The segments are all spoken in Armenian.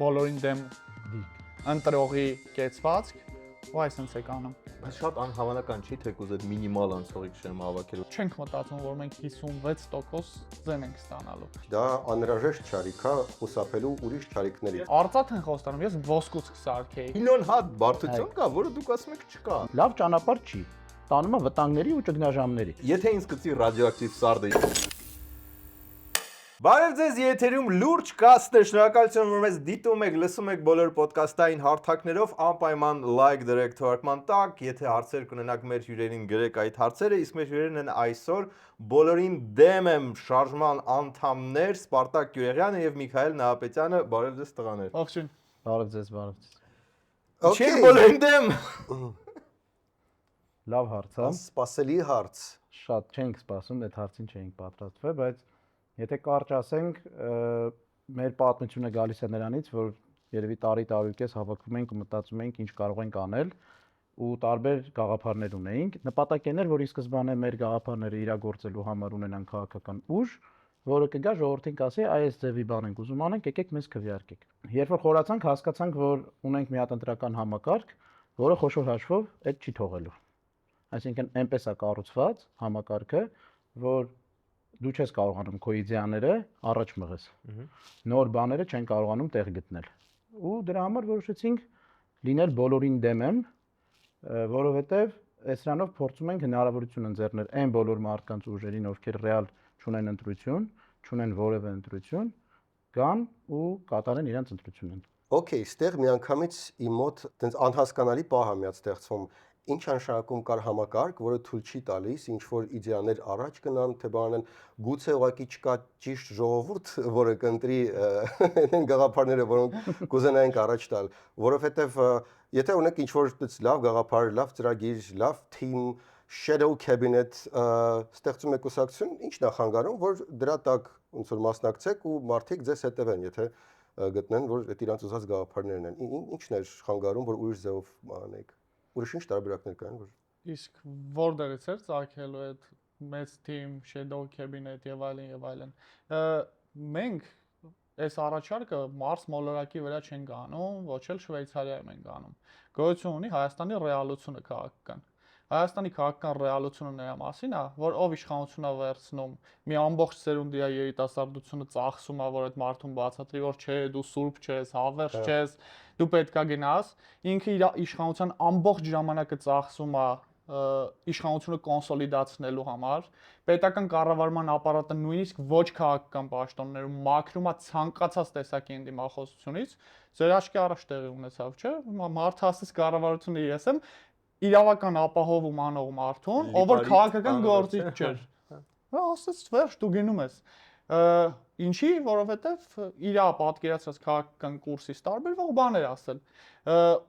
բոլորին դեմ ընտրողի կեցվածք, ու այսպես է կանում։ Բայց շատ անհավանական չի, թեկուզ այդ մինիմալ անցողիկ շեմ հավաքելու։ Չենք մտածում, որ մենք 56% ձեն ենք ստանալու։ Դա անհրաժեշտ չարիք է խուսափելու ուրիշ չարիքներից։ Արծաթ են խոստանում, ես ոսկուց կսարքեի։ Միլիոն հատ բարդություն կա, որը դուք ասում եք չկա։ Լավ ճանապարհ չի։ Տանում է վտանգների ու ճգնաժամերի։ Եթե ինձ գցի ռադիոակտիվ սարդը։ Բարև ձեզ, եթերում լուրջ կաստ է, շնորհակալություն, որ մեզ դիտում եք, լսում եք բոլոր ոդկասթային հարթակներով, անպայման լայք դրեք թվարկման տակ, եթե հարցեր կունենաք մեր հյուրերին գրեք այդ հարցերը, իսկ մեր հյուրերն են այսօր բոլորին դեմ եմ շարժման անդամներ Սպարտակ Գյուղեղյանը եւ Միքայել Նահապետյանը, բարև ձեզ տղաներ։ Ողջույն։ Բարև ձեզ, բարև ձեզ։ Չեք բոլորին դեմ։ Լավ հարց է։ Սպասելի հարց։ Շատ չենք սպասում, այդ հարցին չէինք պատրաստվել, բայց եթե կարճ ասենք, մեր պատմությունը գալիս է նրանից, որ երևի տարի-տարուկես հավաքվում ենք ու մտածում ենք ինչ կարող ենք անել ու տարբեր գաղափարներ ունեինք։ Նպատակն էր, որ ի սկզբանե մեր գաղափարները իրագործելու համար ունենան քաղաքական ուժ, որը կգա ժողովրդին կասի, այս ձևի բան ենք ուզում անենք, եկեք մեզ քվեարկեք։ Երբ որ խորացանք, հասկացանք, որ ունենք մի հատ ընտրական համակարգ, որը խոշոր հաշվով այդ չի թողելու։ Այսինքն այնպես է կառուցված համակարգը, որ դու չես կարողանում քո իդեաները առաջ մղես։ Նոր բաները չեն կարողանում տեղ գտնել։ Ու դրա համար որոշեցինք լինել բոլորին դեմ եմ, որովհետև այսրանով փորձում ենք հնարավորություն ընձեռնել այն բոլոր մարդկանց ուժերին, ովքեր ռեալ չունեն ընտրություն, չունեն որևէ ընտրություն, գան ու կատարեն իրենց ընտրությունն։ Okay, ստեղ միանգամից իմ մոտ տենց անհասկանալի պահ է միած ստեղծվում։ Ինչ անշանակում կար համակարգ, որը թույլ չի տալիս ինչ որ իդեաներ առաջ գնան, թե բանեն, գուցե ուղղակի չկա ճիշտ ժողովուրդ, որը կընտրի այն գաղափարները, որոնք կուզենայինք առաջ տալ, որովհետև եթե ունեք ինչ որ լավ գաղափար, լավ ծրագիր, լավ թիմ, shadow cabinet, ստեղծում եք կուսակցություն, ինչ նախանգարում, որ դրա տակ ոնց որ մասնակցեք ու մարդիկ ձեզ հետևեն, եթե գտնեն, որ այդ իրանց ուզած գաղափարներն են։ Ինչն է խանգարում, որ ուրիշ ձևով անեք։ Ուրիշ ինչ տարբերակներ կան, որ Իսկ որտեղից էր ծագելու այդ մեծ թիմ, shadow cabinet եւ այլն։ Մենք այս առաջարկը Մարս մոլորակի վրա չենք անում, ոչ էլ Շվեյցարիայում ենք անում։ Գոյություն ունի Հայաստանի ռեալությունը քաղաքական։ Հայաստանի քաղաքական ռեալությունը նրա մասին է, որ ով իշխանություն է վերցնում, մի ամբողջ սերունդի երիտասարդությունը ծախսում է, որ այդ մարդուն բացատրի, որ չէ, դու սուրբ չես, հավերժ չես, դու պետքա գնաս, ինքը իր իշխանության ամբողջ ժամանակը ծախսում է իշխանությունը կոնսոլիդացնելու համար, պետական կառավարման ապարատը նույնիսկ ոչ քաղաքական պաշտոններում մաքրում է ցանկացած տեսակի ընդդիմախոսությունից, ձեր աչքի առաջ տեղի ունեցավ, չէ՞, մարդ հասցես կառավարությունը ես եմ իրավական ապահովում անող մարդուն, ով որ քաղաքական գործիչ չէր։ Հա, ասես վերջ դու գնում ես։ Ինչի, որովհետև իր պատկերացրած քաղաքական կուրսից տարբերվող բաներ ասել։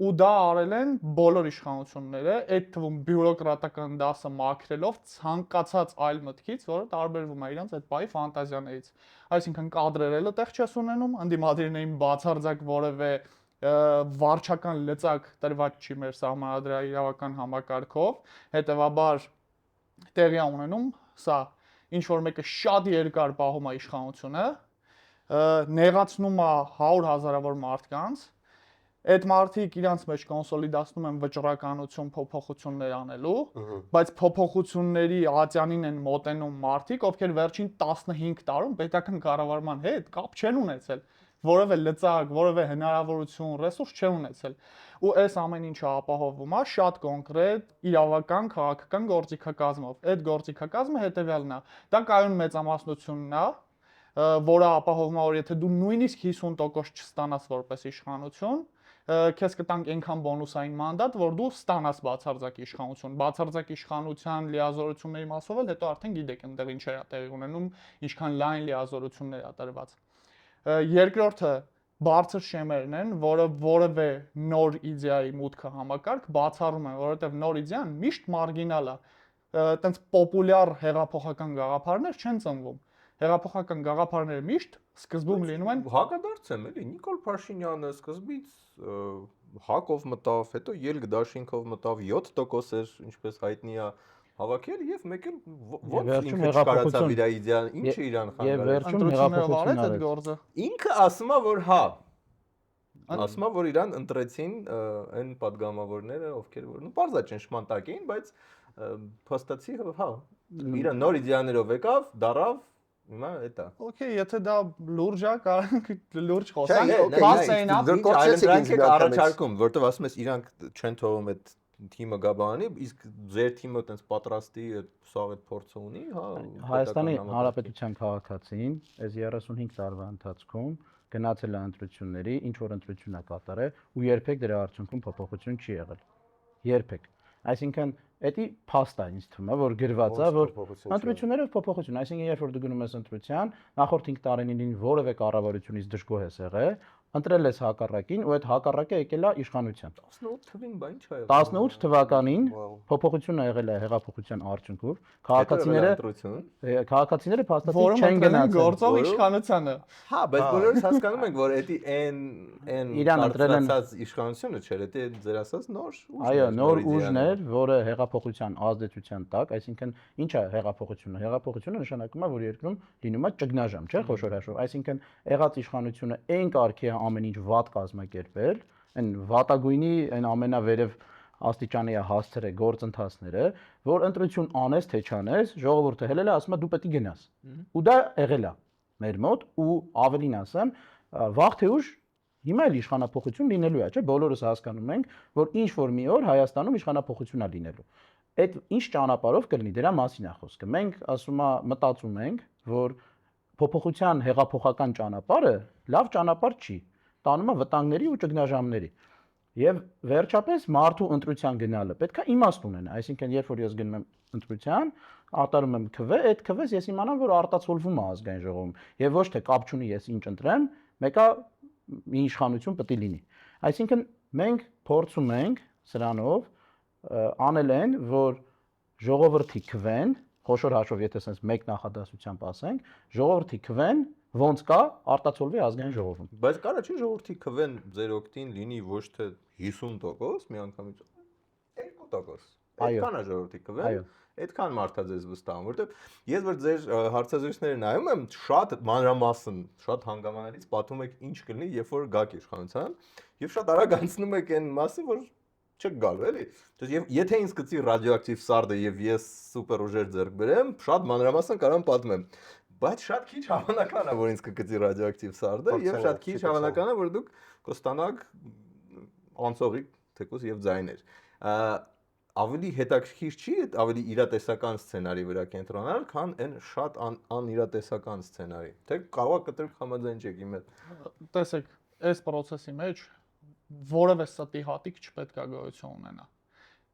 Ու դա արել են բոլոր իշխանությունները, այդ թվում բյուրոկրատական դասը մաքրելով ցանկացած այլ մտքից, որը տարբերվում է իրանց այդ բայ ֆանտազիաներից։ Այսինքն կադրերելը տեղ չես ունենում, ընդդիմադիրներին բացարձակ որևէ վարչական լծակ տրված չի մեր սահմանադրայի իրավական համակարգով, հետևաբար տեղի է ունենում սա, ինչ որ մեկը շատ երկար պահում է իշխանությունը, նեղացնում է 100,000-ավոր մարդկանց, այդ մարդիկ իրանց մեջ կոնսոլիդացնում են վճռականություն փոփոխություններ անելու, բայց փոփոխությունների ատյանին են մոտենում մարդիկ, ովքեր վերջին 15 տարում պետական կառավարման հետ կապ չեն ունեցել, որևէ լծակ, որևէ հնարավորություն, ռեսուրս չեն ունեցել։ Ու այս ամեն ինչը ապահովվում է շատ կոնկրետ իրավական քաղաքական գործիքակազմով։ Այդ գործիքակազմը հետևյալն է. դա կայուն մեծամասնությունն է, որը ապահովում է, որ եթե դու նույնիսկ 50% չստանաս որպես իշխանություն, քեզ կտանք այնքան բոնուսային մանդատ, որ դու ստանաս բացարձակ իշխանություն։ Բացարձակ իշխանության լիազորությունների մասով էլ հետո արդեն գիտեք այնտեղ ինչեր է տեղի ունենում, ինչքան լայն լիազորություններ է տրված։ Երկրորդը բարձր շեմերն են, որը որևէ նոր իդեայի մուտքը համակարգ բացառում են, որովհետև նոր իդեան միշտ մարգինալ է։ Այտենց պոպուլյար հեղափոխական գաղափարներ չեն ծնվում։ Հեղափոխական գաղափարները միշտ սկզբում լինում են հակադարձ եմ, էլի Նիկոլ Փաշինյանը սկզբից հակով մտավ, հետո ելք դաշինքով մտավ, 7% էր, ինչպես հայտնի է, հավաքել եւ մեկ էլ ոնց ինքը չկարացավ իր իդեան, ինչը իրան խանգարել։ Եվ վերջում հեղափոխություն արեց։ Ինքը ասում է, որ հա, Ասում եմ, որ իրան ընտրեցին այն падգամավորները, ովքեր որ պարզա ճնշման տակ էին, բայց փոստացի, հա, իր նոր իդեաներով եկավ, դարավ, հիմա էտա։ Okay, եթե դա լուրջ է, կարող լուրջ Չէ, խոսանք, okay, բաց էին դե- ինչ այլընտրանք եք առաջարկում, որտեվ ասում ես իրանք չեն թողում այդ թիմը գաբանի, իսկ ձեր թիմը այտենց պատրաստի այդ սաղ այդ փորձը ունի, հա։ Հայաստանի Հանրապետության քաղաքացին այս 35 տարվա ընթացքում գնացել է ընտրությունների, ինչ որ ընտրություն է կատարել ու երբեք դրա արդյունքում փոփոխություն չի եղել։ Երբեք։ Այսինքն, դա փաստ է ինձ թվում է, որ գրված է, որ ընտրություններով փոփոխություն, այսինքն երբ որ դու գնում ես ընտրության, նախորդ 5 տարիներին որևէ կառավարությունից դժգոհ ես եղել, ընտրել ես հակառակին ու այդ հակառակը եկել է իշխանության։ 18 թվին բա ինչ ա եղել։ 18 թվականին փոփոխությունը եղել է հեղափոխության արդյունքով, քաղաքացիները փաստացի չեն գնացել գործող իշխանությանը։ Հա, բայց բոլորս հասկանում ենք, որ դա այն իրան ընտրել են իշխանությունը չէր, դա ձեր ասած նոր ուժ։ Այո, նոր ուժն էր, որը հեղափոխության ազդեցության տակ, այսինքն ինչ է հեղափոխությունը։ Հեղափոխությունը նշանակում է, որ երկրում լինում է ճգնաժամ, չէ՞, խոշոր հաշվով։ Այսինքն եղած իշխանությունը այն կարգի է ամեն ինչ վատ կազմակերպել, այն վատագույնի, այն ամենավերև աստիճանի է հասցրել գործընթացները, որ ընտրություն անես թե չանես, ժողովուրդը հելել է, ասում է դու պետք է գնաս։ Ու դա եղել է մեր մոտ ու ավելին ասեմ, վաղ թե ուշ հիմա էլ իշխանապողություն լինելու է, չէ՞, բոլորս հասկանում ենք, որ ինչ որ մի օր Հայաստանում իշխանապողություն է լինելու։ Այդ ինչ ճանապարհով կլինի, դրա մասին է խոսքը։ Մենք ասում մտածում ենք, որ փոփոխության հեղափոխական ճանապարհը լավ ճանապարհ չի, տանում է վտանգների ու ճգնաժամերի։ Եվ վերջապես մարդու ընտրության գնալը պետք է իմաստ ունենա, այսինքն երբ որ ես գնում եմ ընտրության, արտարում եմ քվ, այդ քվես ես իմանամ, որ արտացոլվում է ազգային ժողովում, եւ ոչ թե կապ չունի ես ինչ ընտրեմ, մեկը մի իշխանություն պետք է լինի։ Այսինքն մենք փորձում ենք սրանով անել են, որ ժողովրդի քվեն, խոշոր հաշվով եթե sense մեկ նախադասությամբ ասենք, ժողովրդի քվեն ոնց կա արտացոլվի ազգային ժողովում։ Բայց կարա չի ժողովրդի քվեն ձեր օգտին լինի ոչ թե 50% միանգամից 2%։ Այդքան է ժողովրդի քվեն, այդքան մարդա ձեզ վստահում, որովհետև ես որ ձեր հարցազրույցները նայում եմ, շատ մանրամասն, շատ հանգամանալից պատում եք ինչ կլինի, երբ որ գաք իշխանության, եւ շատ արագ անցնում եք այն մասը, որ չեք գալու, էլի։ Եվ եթե ինձ գցի ռադիոակտիվ սարդը եւ ես սուպեր ուժեր ձեռք բերեմ, շատ մանրամասն կարամ պատմեմ։ Բայց շատ քիչ հավանական է, որ ինձ կգցի ռադիոակտիվ սարդը եւ շատ քիչ հավանական է, որ դուք կստանաք անցողիկ թեկուզ եւ ձայներ։ Ավելի հետաքրքիր չի ավելի իրատեսական սցենարի վրա կենտրոնանալ, քան այն շատ անիրատեսական սցենարի։ Թե կարող է կտրուկ համաձայն չեք իմ հետ։ Տեսեք, այս process-ի մեջ որևէ ստի հատիկ չպետք է գոյություն ունենա։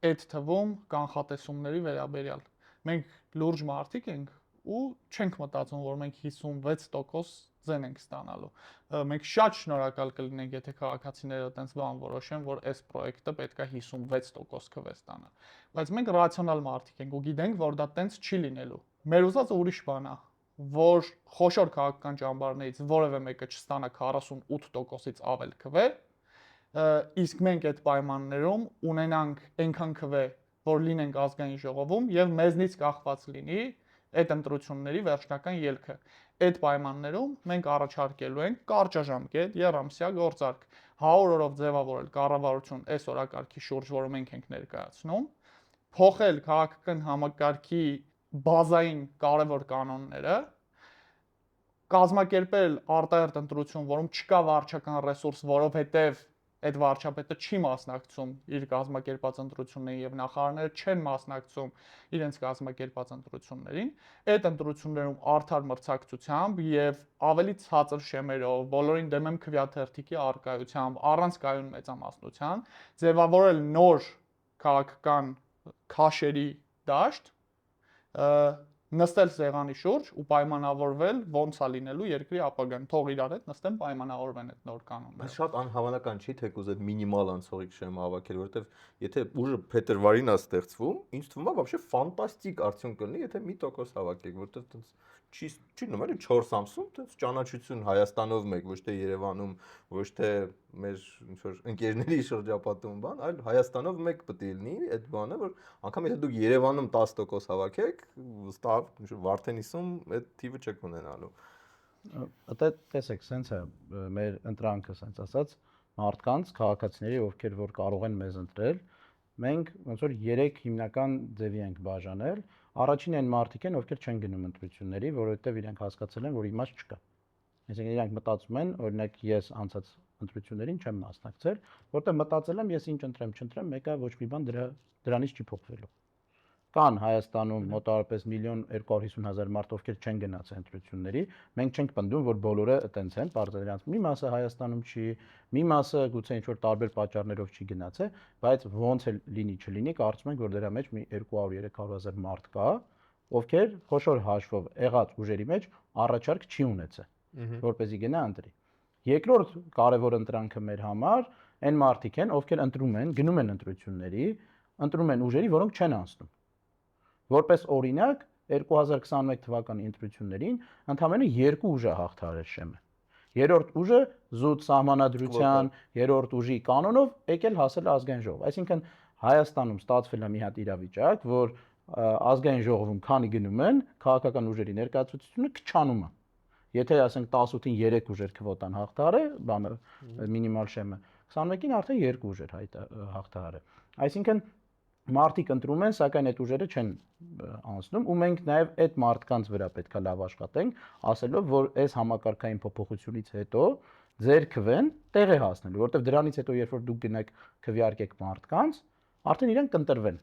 Այդ թվում կանխատեսումների վերաբերյալ։ Մենք լուրջ մարդիկ ենք ու չենք մտածում, որ մենք 56% ձեն ենք ստանալու։ Մենք շատ շնորհակալ կլինենք, եթե քաղաքացիները այտենց բան որոշեն, որ այս պրոյեկտը պետք է 56% քվ ստանա։ Բայց մենք ռացիոնալ մարդիկ ենք ու գիտենք, որ դա տենց չի լինելու։ Մեր ուզածը ուրիշ բան է, որ խոշոր քաղաքական ճամբարներից որևէ մեկը չստանա 48%-ից ավել քվ, իսկ մենք այդ պայմաններում ունենանք այնքան քվ, որ լինենք ազգային ժողովում եւ մեզնից կախված լինի այդ ընտրությունների վերջնական ելքը։ Այդ պայմաններում մենք առաջարկելու ենք կարճաժամկետ երամսյա գործարք 100 օրով ձևավորել կառավարություն այս օրակարգի շուրջ, որը մենք ենք ներկայացնում, փոխել քաղաքական համակարգի բազային կարևոր կանոնները, կազմակերպել արտահերթ ընտրություն, որում չկա վարչական ռեսուրս, որովհետև այդ վարչապետը չի մասնակցում իր կազմակերպած ընտրություններին եւ նախարարները չեն մասնակցում իրենց կազմակերպած ընտրություններին, այդ ընտրություններում արդար մրցակցությամբ եւ ավելի ցածր շեմերով, բոլորին դեմ եմ քվյաթերթիկի արկայությամբ, առանց կայուն մեծամասնության, ձևավորել նոր քաղաքական քաշերի դաշտ, նստել սեղանի շուրջ ու պայմանավորվել ոնց է լինելու երկրի ապագան, թող իրար հետ նստեն պայմանավորվեն այդ նոր կանոնները։ Բայց շատ անհավանական չի թեկուզ այդ մինիմալ անցողիկ շեմ հավաքել, որովհետև եթե ուժը փետրվարին է ստեղծվում, ինձ թվում է вообще ֆանտաստիկ արդյունք կլինի, եթե 1% հավաքեք, որովհետև տենց չի նման 4 ամսում տենց ճանաչություն Հայաստանով մեկ, ոչ թե Երևանում, ոչ թե մեր ինչ որ ընկերների շրջապատում բան, այլ Հայաստանով մեկ պետք է լինի այդ բանը, որ անգամ եթե դուք Երևանում 10% հավաքեք, վստահ ինչ որ Վարդենիսում այդ թիվը չեք ունենալու։ Դա տեսեք, սենց է մեր ընտրանքը, սենց ասած, մարդկանց, քաղաքացիների, ովքեր որ կարող են մեզ ընտրել, մենք ոնց որ 3 հիմնական ձևի ենք բաժանել։ Առաջին այն մարդիկ են, ովքեր չեն գնում ընտրությունների, որովհետև իրենք հասկացել են, որ իմաստ չկա։ Այսինքն իրանք մտածում են, օրինակ ես անցած ընտրություններին չեմ մասնակցել, որտեղ մտածել եմ ես ինչ ընտրեմ, չընտրեմ, մեկը ոչ մի բան դրանից չի փոխվելու։ Կան Հայաստանում մոտավորապես 1.250.000 մարդ, ովքեր չեն գնացել ընտրությունների, մենք չենք պնդում, որ բոլորը այտենց են, բարձր նրանց մի մասը Հայաստանում չի, մի մասը գուցե ինչ-որ տարբեր պատճառներով չի գնացել, բայց ոնց էլ լինի չլինի, կարծում ենք, որ դրա մեջ մի 200-300.000 մարդ կա, ովքեր խոշոր հաշվով եղած ուժերի մեջ առաջարկ չի ունեցել, որպեսզի գնա ընտրի։ Երկրորդ կարևոր ընտրանքը մեր համար այն մարդիկ են, ովքեր ընտրում են, գնում են ընտրությունների, ընտրում են ուժերի, որոնք չեն անցնում։ Որպես օրինակ 2021 թվականի ընտրություններին ընդամենը 2 ուժ է հաղթահարել ՇՄ-ը։ Երրորդ ուժը զուտ սահմանադրության, երրորդ ուժի կանոնով եկել հասել ազգային ժողով։ Այսինքն Հայաստանում ստացվել է մի հատ իրավիճակ, որ ազգային ժողովում քանի գնում են, քաղաքական ուժերի ներկայացությունը քչանում է։ Եթե ասենք 18-ին 3 ուժեր քվոտան հաղթահարել, բանը մինիմալ ՇՄ-ը, 21-ին արդեն 2 ուժեր հաղթահարել։ Այսինքն մարդիկ ընտրում են, սակայն այդ ուժերը չեն անցնում ու մենք նաև այդ մարդկանց վրա պետք է լավ աշխատենք, ասելով, որ այս համակարգային փոփոխությունից հետո ձեր քվեն տեղ է հասնելու, որովհետև դրանից հետո երբ որ դուք գնաք քվեարկեք մարդկանց, արդեն իրենք կընտրվեն։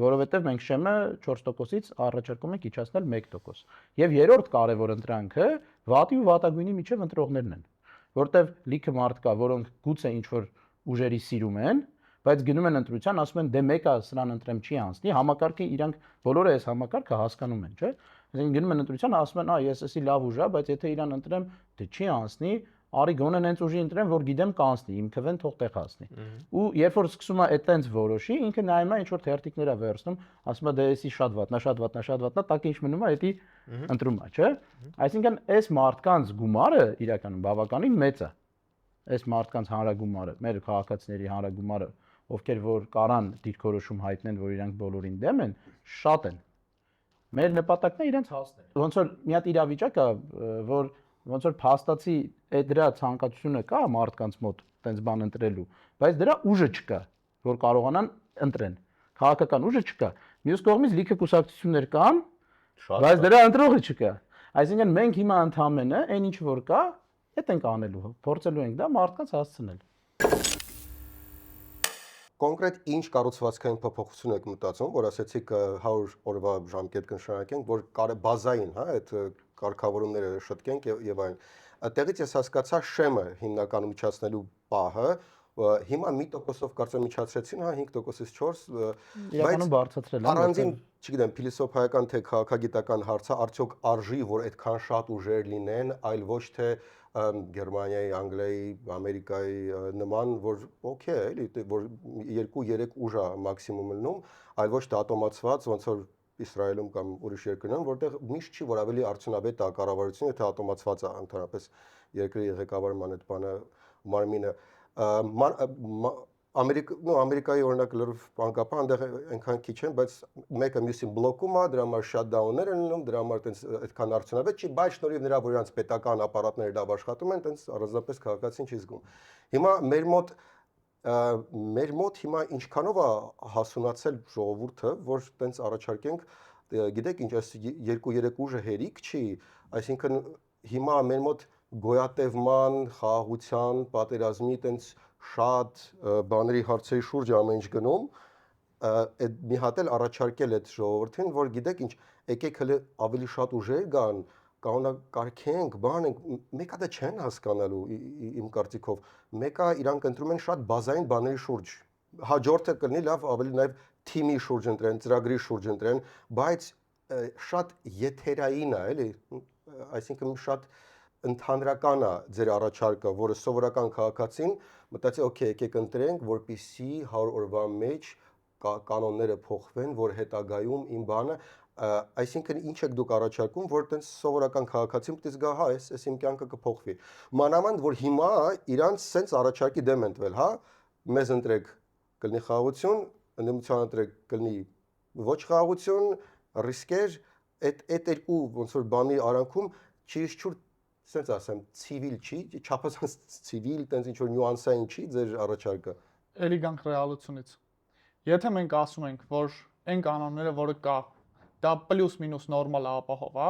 Որովհետև մենք ՇՄ 4%-ից առաջարկում ենք իջացնել 1%։ Եվ երրորդ կարևոր ընտրանքը վատի ու վատագույնի միջև ընտրողներն են, որովհետև լիքը մարդ կա, որոնք գուցե ինչ-որ ուժերի սիրում են, բայց գնում են ընտրության, ասում են դե մեկը սրան ընտրեմ չի անցնի, համակարգը իրանք բոլորը այս համակարգը հասկանում են, չէ՞։ Այսինքն գնում են ընտրության, ասում են, ես էսի լավ ուժ է, բայց եթե իրան ընտրեմ, դե չի անցնի, արի գոնե նենց ուժի ընտրեմ, որ գիտեմ կանցնի, իմ քվեն թող տեղ հասնի։ Ու երբ որ սկսում է այտենց որոշի, ինքը նայում է ինչ որ թերթիկներ է վերցնում, ասում է դե էսի շատ վատնա, շատ վատնա, շատ վատնա, տակը ինչ մնում է, դա ընտրում է, չէ՞։ Այսինքն այս մարդկանց գումարը իրականում բավականին մեծ է։ Այս մարդկանց հանրագումարը, մեր քաղաքացիների հանրագումարը, ովքեր որ կարան դիրքորոշում հայտնեն, որ իրանք բոլորին դեմ են, շատ են։ Մեր նպատակն է իրենց հասնել։ Ոնց որ մի հատ իրավիճակ է, որ ոնց որ փաստացի այդ դրա ցանկացությունը կա մարդկանց մոտ տենց բան ընտրելու, բայց դրա ուժը չկա, որ կարողանան ընտրեն։ Քաղաքական ուժը չկա։ Մյուս կողմից լիքը կուսակցություններ կան, բայց դրա ընտրողը չկա։ Այսինքն մենք հիմա ընդհանրապես այն ինչ որ կա, այդ ենք անելու, փորձելու ենք դա մարդկանց հասցնել։ Կոնկրետ ինչ կառուցվածքային փոփոխություն եք մտածում, որ ասեցիք 100 օրվա ժամկետ կնշանակենք, որ բազային, հա, այդ կարգավորումները շտկենք եւ այլն։ Այդտեղից ես հասկացա ՇՄ-ը հիմնականում միջացնելու պահը, հիմա 1%-ով կարծեմ միջացրեցին, հա, 5%-ից 4, իրականում բարձրացրել են։ Առանձին, չգիտեմ, փիլիսոփայական թե քաղաքագիտական հարցը, արդյոք արժի, որ այդքան շատ ուժեր լինեն, այլ ոչ թե Գերմանիայի, Անգլիայի, Ամերիկայի նման, որ օքեյ, էլի, որ 2-3 ուժ է մաքսիմում լինում, այլ ոչ թե ատոմացված, ոնց որ Իսրայելում կամ ուրիշ երկրներում, որտեղ միշտ չի, որ ավելի արդյունավետ է կառավարությունը, եթե ատոմացված է ընդհանրապես երկրի ղեկավարման այդ բանը մարմինը։ Ամերիկայի օրինակ լրիվ անկապ այնտեղ այնքան քիչ են, բայց մեկը մյուսին բլոկում է, դրա համար շատդաուններ են լինում, դրա համար այտենց այդքան արդյունավետ չի, բայց շնորհիվ նրա, որ իրանց պետական ապարատները լավ աշխատում են, այտենց առանձնապես քաղաքացին չի զգում։ Հիմա մեր մոտ հիմա ինչքանով է հասունացել ժողովուրդը, որ այտենց առաջարկենք, գիտեք ինչ, այս 2-3 ուժը հերիք չի, այսինքն հիմա մեր մոտ գոյատևման, խաղաղության, պատերազմի այտենց շատ բաների հարցերի շուրջ ամեն ինչ գնում, այդ մի հատ էլ առաջարկել այդ ժողովրդին, որ գիտեք ինչ, եկեք հələ ավելի շատ ուժեր գան, կանոնակարգենք, բանենք, մեկը դա չեն հասկանալու իմ կարծիքով, մեկը իրանք ընտրում են շատ բազային բաների շուրջ, հաջորդը կլինի լավ ավելի նաև թիմի շուրջ ընտրեն, ծրագրի շուրջ ընտրեն, բայց շատ եթերային է, էլի, այսինքն շատ ընդհանրական է ձեր առաջարկը, որը սովորական քաղաքացին մտածի, օքեյ, եկեք ընտրենք, որպեսզի 100 օրվա մեջ կանոնները փոխվեն, որ հետագայում իմ բանը, այսինքն ինչ եք դուք առաջարկում, որ այտենց սովորական քաղաքացին պետք է զգա, հա, այս իմ կյանքը կփոխվի։ Մանավանդ որ հիմա իրանց սենց առաջարկի դեմ են տվել, հա, մեզ ընտրեք կլինի խաղաղություն, ընդդիմության ընտրեք կլինի ոչ խաղաղություն, ռիսկեր, այդ երկու ոնց որ բանի արանքում ճիշտ Սենց ասեմ, ցիվիլ չի, չափազանց ցիվիլ, տենց ինչ որ նյուանսային չի ձեր առաջարկը։ Էլի գանք ռեալությունից։ Եթե մենք ասում ենք, որ այն կանոնները, որը կա, դա պլյուս-մինուս նորմալ ապահով է,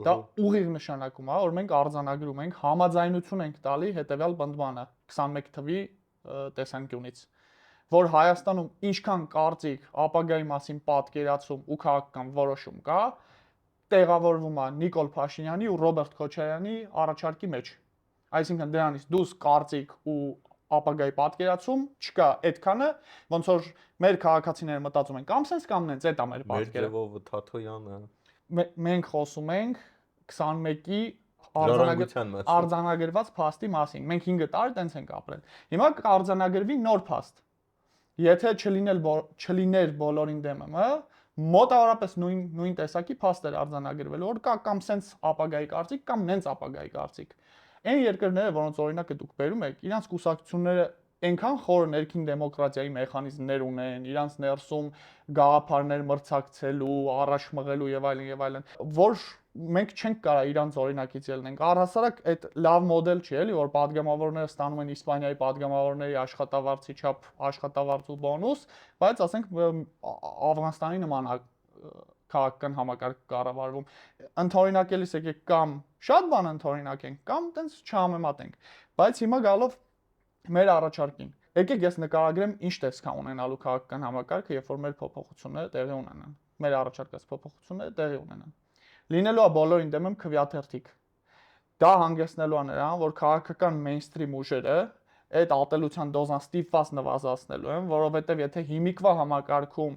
դա ուղիղ նշանակում է, որ մենք արձանագրում ենք, համաձայնություն ենք տալի հետևյալ բնդմանը 21 թվի տեսանկյունից, որ Հայաստանում ինչքան կարծիք, ապագայի մասին պատկերացում ու քաղաքական որոշում կա, տեղավորվում է Նիկոլ Փաշինյանի ու Ռոբերտ Քոչարյանի առաջարկի մեջ։ Այսինքն դրանից դուրս կարծիք ու ապագայի պատկերացում չկա այդքանը, ոնց որ մեր քաղաքացիները մտածում են կամ sense կամ նենց, դա մեր Մեր պատկերը։ ձևով Թաթոյանը Մենք խոսում ենք 21-ի ժառանգության մասին։ արձանագրված փաստի մասին։ Մենք 5 տարի տենց ենք ապրել։ Հիմա կարձանագրվի նոր փաստ։ Եթե չլիներ բոլորին դեմը, մոտավորապես նույն տեսակի փաստ էր արձանագրվելու, որ կա կամ sense ապագայի կարծիք կամ նենց ապագայի կարծիք։ Այն երկրները, որոնց օրինակը դուք բերում եք, իրանց կուսակցությունները այնքան խորը ներքին դեմոկրատիայի մեխանիզմներ ունեն, իրանց ներսում գաղափարներ մրցակցելու, առաջ մղելու եւ այլն, որ մենք չենք կարող իրանց օրինակից ելնենք։ Առհասարակ այդ լավ մոդել չի, էլի, որ падգամավորները ստանում են Իսպանիայի падգամավորների աշխատավարձի չափ աշխատավարձ ու բոնուս, բայց ասենք Աֆղանստանի նման քաղաքական համակարգ կառավարվում։ Ընդօրինակելիս եկեք կամ շատ բան ընդօրինակենք, կամ տենց չհամեմատենք։ Բայց հիմա գալով մեր առաջարկին։ Եկեք ես նկարագրեմ ինչ տեսք ունենալու քաղաքական համակարգը, երբ որ մեր փոփոխությունները տեղի ունենան։ Մեր առաջարկած փոփոխությունները տեղի ունենան։ Լինելու է բոլորին դեմ քվեաթերթիկ։ Դա հանգեցնելու է նրան, որ քաղաքական մեյնսթրիմ ուժերը այդ ատելության դոզան ստիպված նվազեցնելու են, որովհետև եթե հիմիկվա համակարգում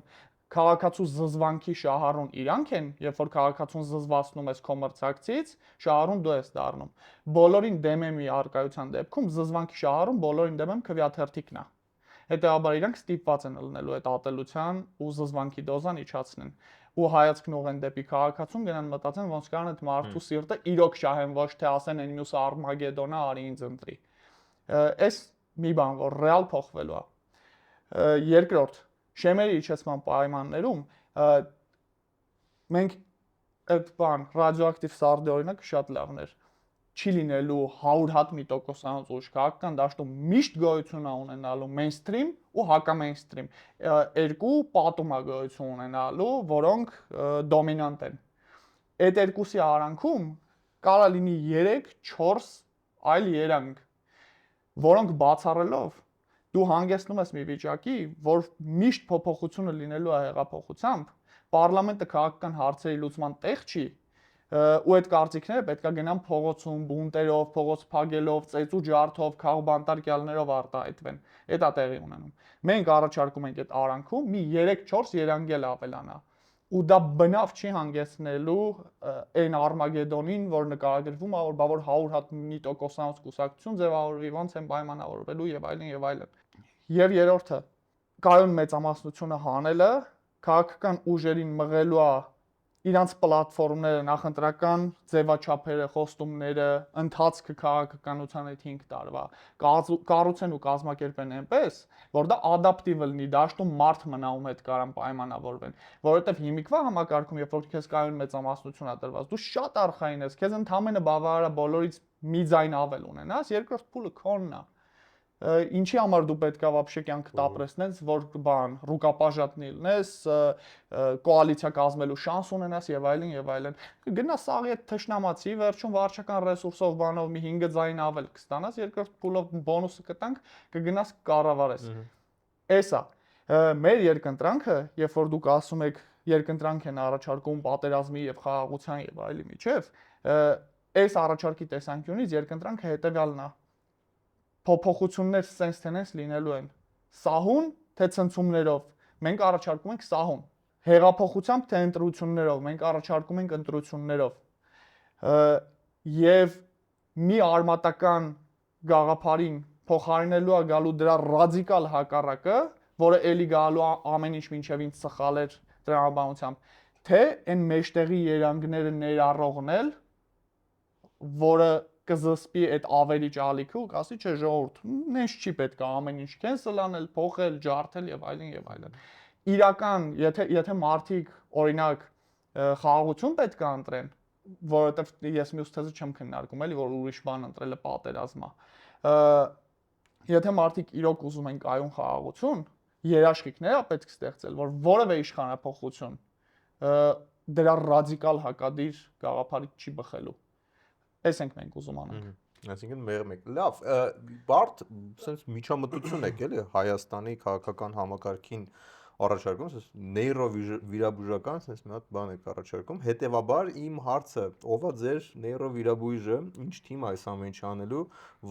քաղաքացու զզվանքի շահառուն իրանք են, երբ որ քաղաքացուն զզվացնում ես քո մրցակցից, շահառուն դու ես դառնում։ Բոլորին դեմ եմ արկայության դեպքում զզվանքի շահառուն բոլորին դեմ եմ քվեաթերթիկն է։ Հետևաբար իրանք ստիպված են լինելու այդ ատելության ու զզվանքի դոզան իջացնեն։ Ու հայացքն ուղեն դեպի քաղաքացուն, գնան մտածեն ոնց կարան այդ մարդու սիրտը իրոք շահեն, ոչ թե ասեն այն մյուսը Արմագեդոնա, արի ինձ ընտրի։ Այս մի բան, որ ռեալ փոխվելու է։ Երկրորդ, շեմերի իջեցման պայմաններում մենք այդ բան ռադիոակտիվ սարդի օրինակը շատ լավն էր։ Չի լինելու 100 հատ մի տոկոսանոց ուժ քաղաքական դաշտում միշտ գոյություն է ունենալու մեյնսթրիմ ու հակամեյնսթրիմ երկու պատում է գոյություն ունենալու, որոնք դոմինանտ են։ Այդ երկուսի արանքում կարա լինի 3-4 այլ երանգ, որոնք բացառելով դու հանգեցնում ես մի վիճակի, որ միշտ փոփոխությունը լինելու է հեղափոխությամբ, պարլամենտը քաղաքական հարցերի լուծման տեղ չի, ու այդ կարծիքները պետքա գնան փողոցում, բունտերով, փողոց փագելով, ծեծու ջարդով, քաղբանտարկյալներով արտահայտվեն։ Դա տեղի ունենում։ Մենք առաջարկում ենք այդ արանքում մի 3-4 երանգել ավելանա։ Ու դա բնավ չի հանգեցնելու այն Արմագեդոնին, որ նկարագրվում է, որ բա որ 100 հատ մի տոկոսանոց կուսակցություն ձևավորվի, ոնց են պայմանավորվելու եւ այլն եւ այլն։ Եվ երրորդը, կայուն մեծամասնությունը հանելը քաղաքական ուժերին մղելու է իրանց պլատֆորմները, նախընտրական ձևաչափերը, խոստումները, ընթացքը քաղաքականության այդ 5 տարվա կառուցեն ու կազմակերպեն այնպես, որ դա ադապտիվ լինի, դաշտում մարդ մնա ում հետ կարան պայմանավորվեն, որովհետև հիմիկվա համակարգում, երբ որ քեզ կայուն մեծամասնություն է տրված, դու շատ արխային ես, քեզ ընդհանրապես բավարար է բոլորից մի ձայն ավել ունենաս, երկրորդ փուլը քոնն է։ Ինչի համար դու պետքա вообще կյանք տապրեսնես, որ բան, ռուկապաժատնի լինես, կոալիցիա կազմելու շանս ունենաս եւ այլն եւ այլն։ Գնաս սաղի այդ թշնամացի, վերջում վարչական ռեսուրսով բանով մի 5 ձայն ավել կստանաս, երկրորդ փուլով բոնուսը կտանք, կգնաս կառավարես։ Էսա։ Մեր երկընտրանքը, երբ որ դուք ասում եք երկընտրանք են առաջարկում պատերազմի եւ խաղաղության եւ այլի միջև, այս առաջարկի տեսանկյունից երկընտրանքը հետեւյալն է։ Փոփոխություններ sense լինելու են սահուն թե ցնցումներով, մենք առաջարկում ենք սահուն, հեղափոխությամբ թե ընտրություններով, մենք առաջարկում ենք ընտրություններով, եւ մի արմատական գաղափարին փոխարինելու է գալու դրա ռադիկալ հակառակը, որը էլի գալու ամեն ինչ մինչև ինձ սխալ էր տրամաբանությամբ, թե այն մեջտեղի երանգները ներառողն էլ, որը կզսպի այդ ավերիչ ալիքը ու կասի չէ ժողովուրդ, նենց չի պետք է ամեն ինչ cancel անել, փոխել, ջարդել եւ այլն եւ այլն։ Իրական, եթե մարդիկ օրինակ խաղաղություն պետք է ընտրեն, որովհետև ես մյուս թեզը չեմ քննարկում, էլի որ ուրիշ բան ընտրելը պատերազմ է։ Եթե մարդիկ իրոք ուզում են կայուն խաղաղություն, երաշխիքներ է պետք ստեղծել, որ որևէ իշխանապողություն դրա ռադիկալ հակադիր գաղափարից չի բխելու։ Էս ենք մենք ուզում անենք։ Այսինքն մեկ լավ, բարդ sense միջամտություն եք էլի Հայաստանի քաղաքական համակարգին առաջարկում, sense նեյրովիրաբուժական sense մի հատ բան եք առաջարկում, հետեւաբար իմ հարցը, ով է ձեր նեյրովիրաբույժը, ինչ թիմ է այս ամեն ինչը անելու,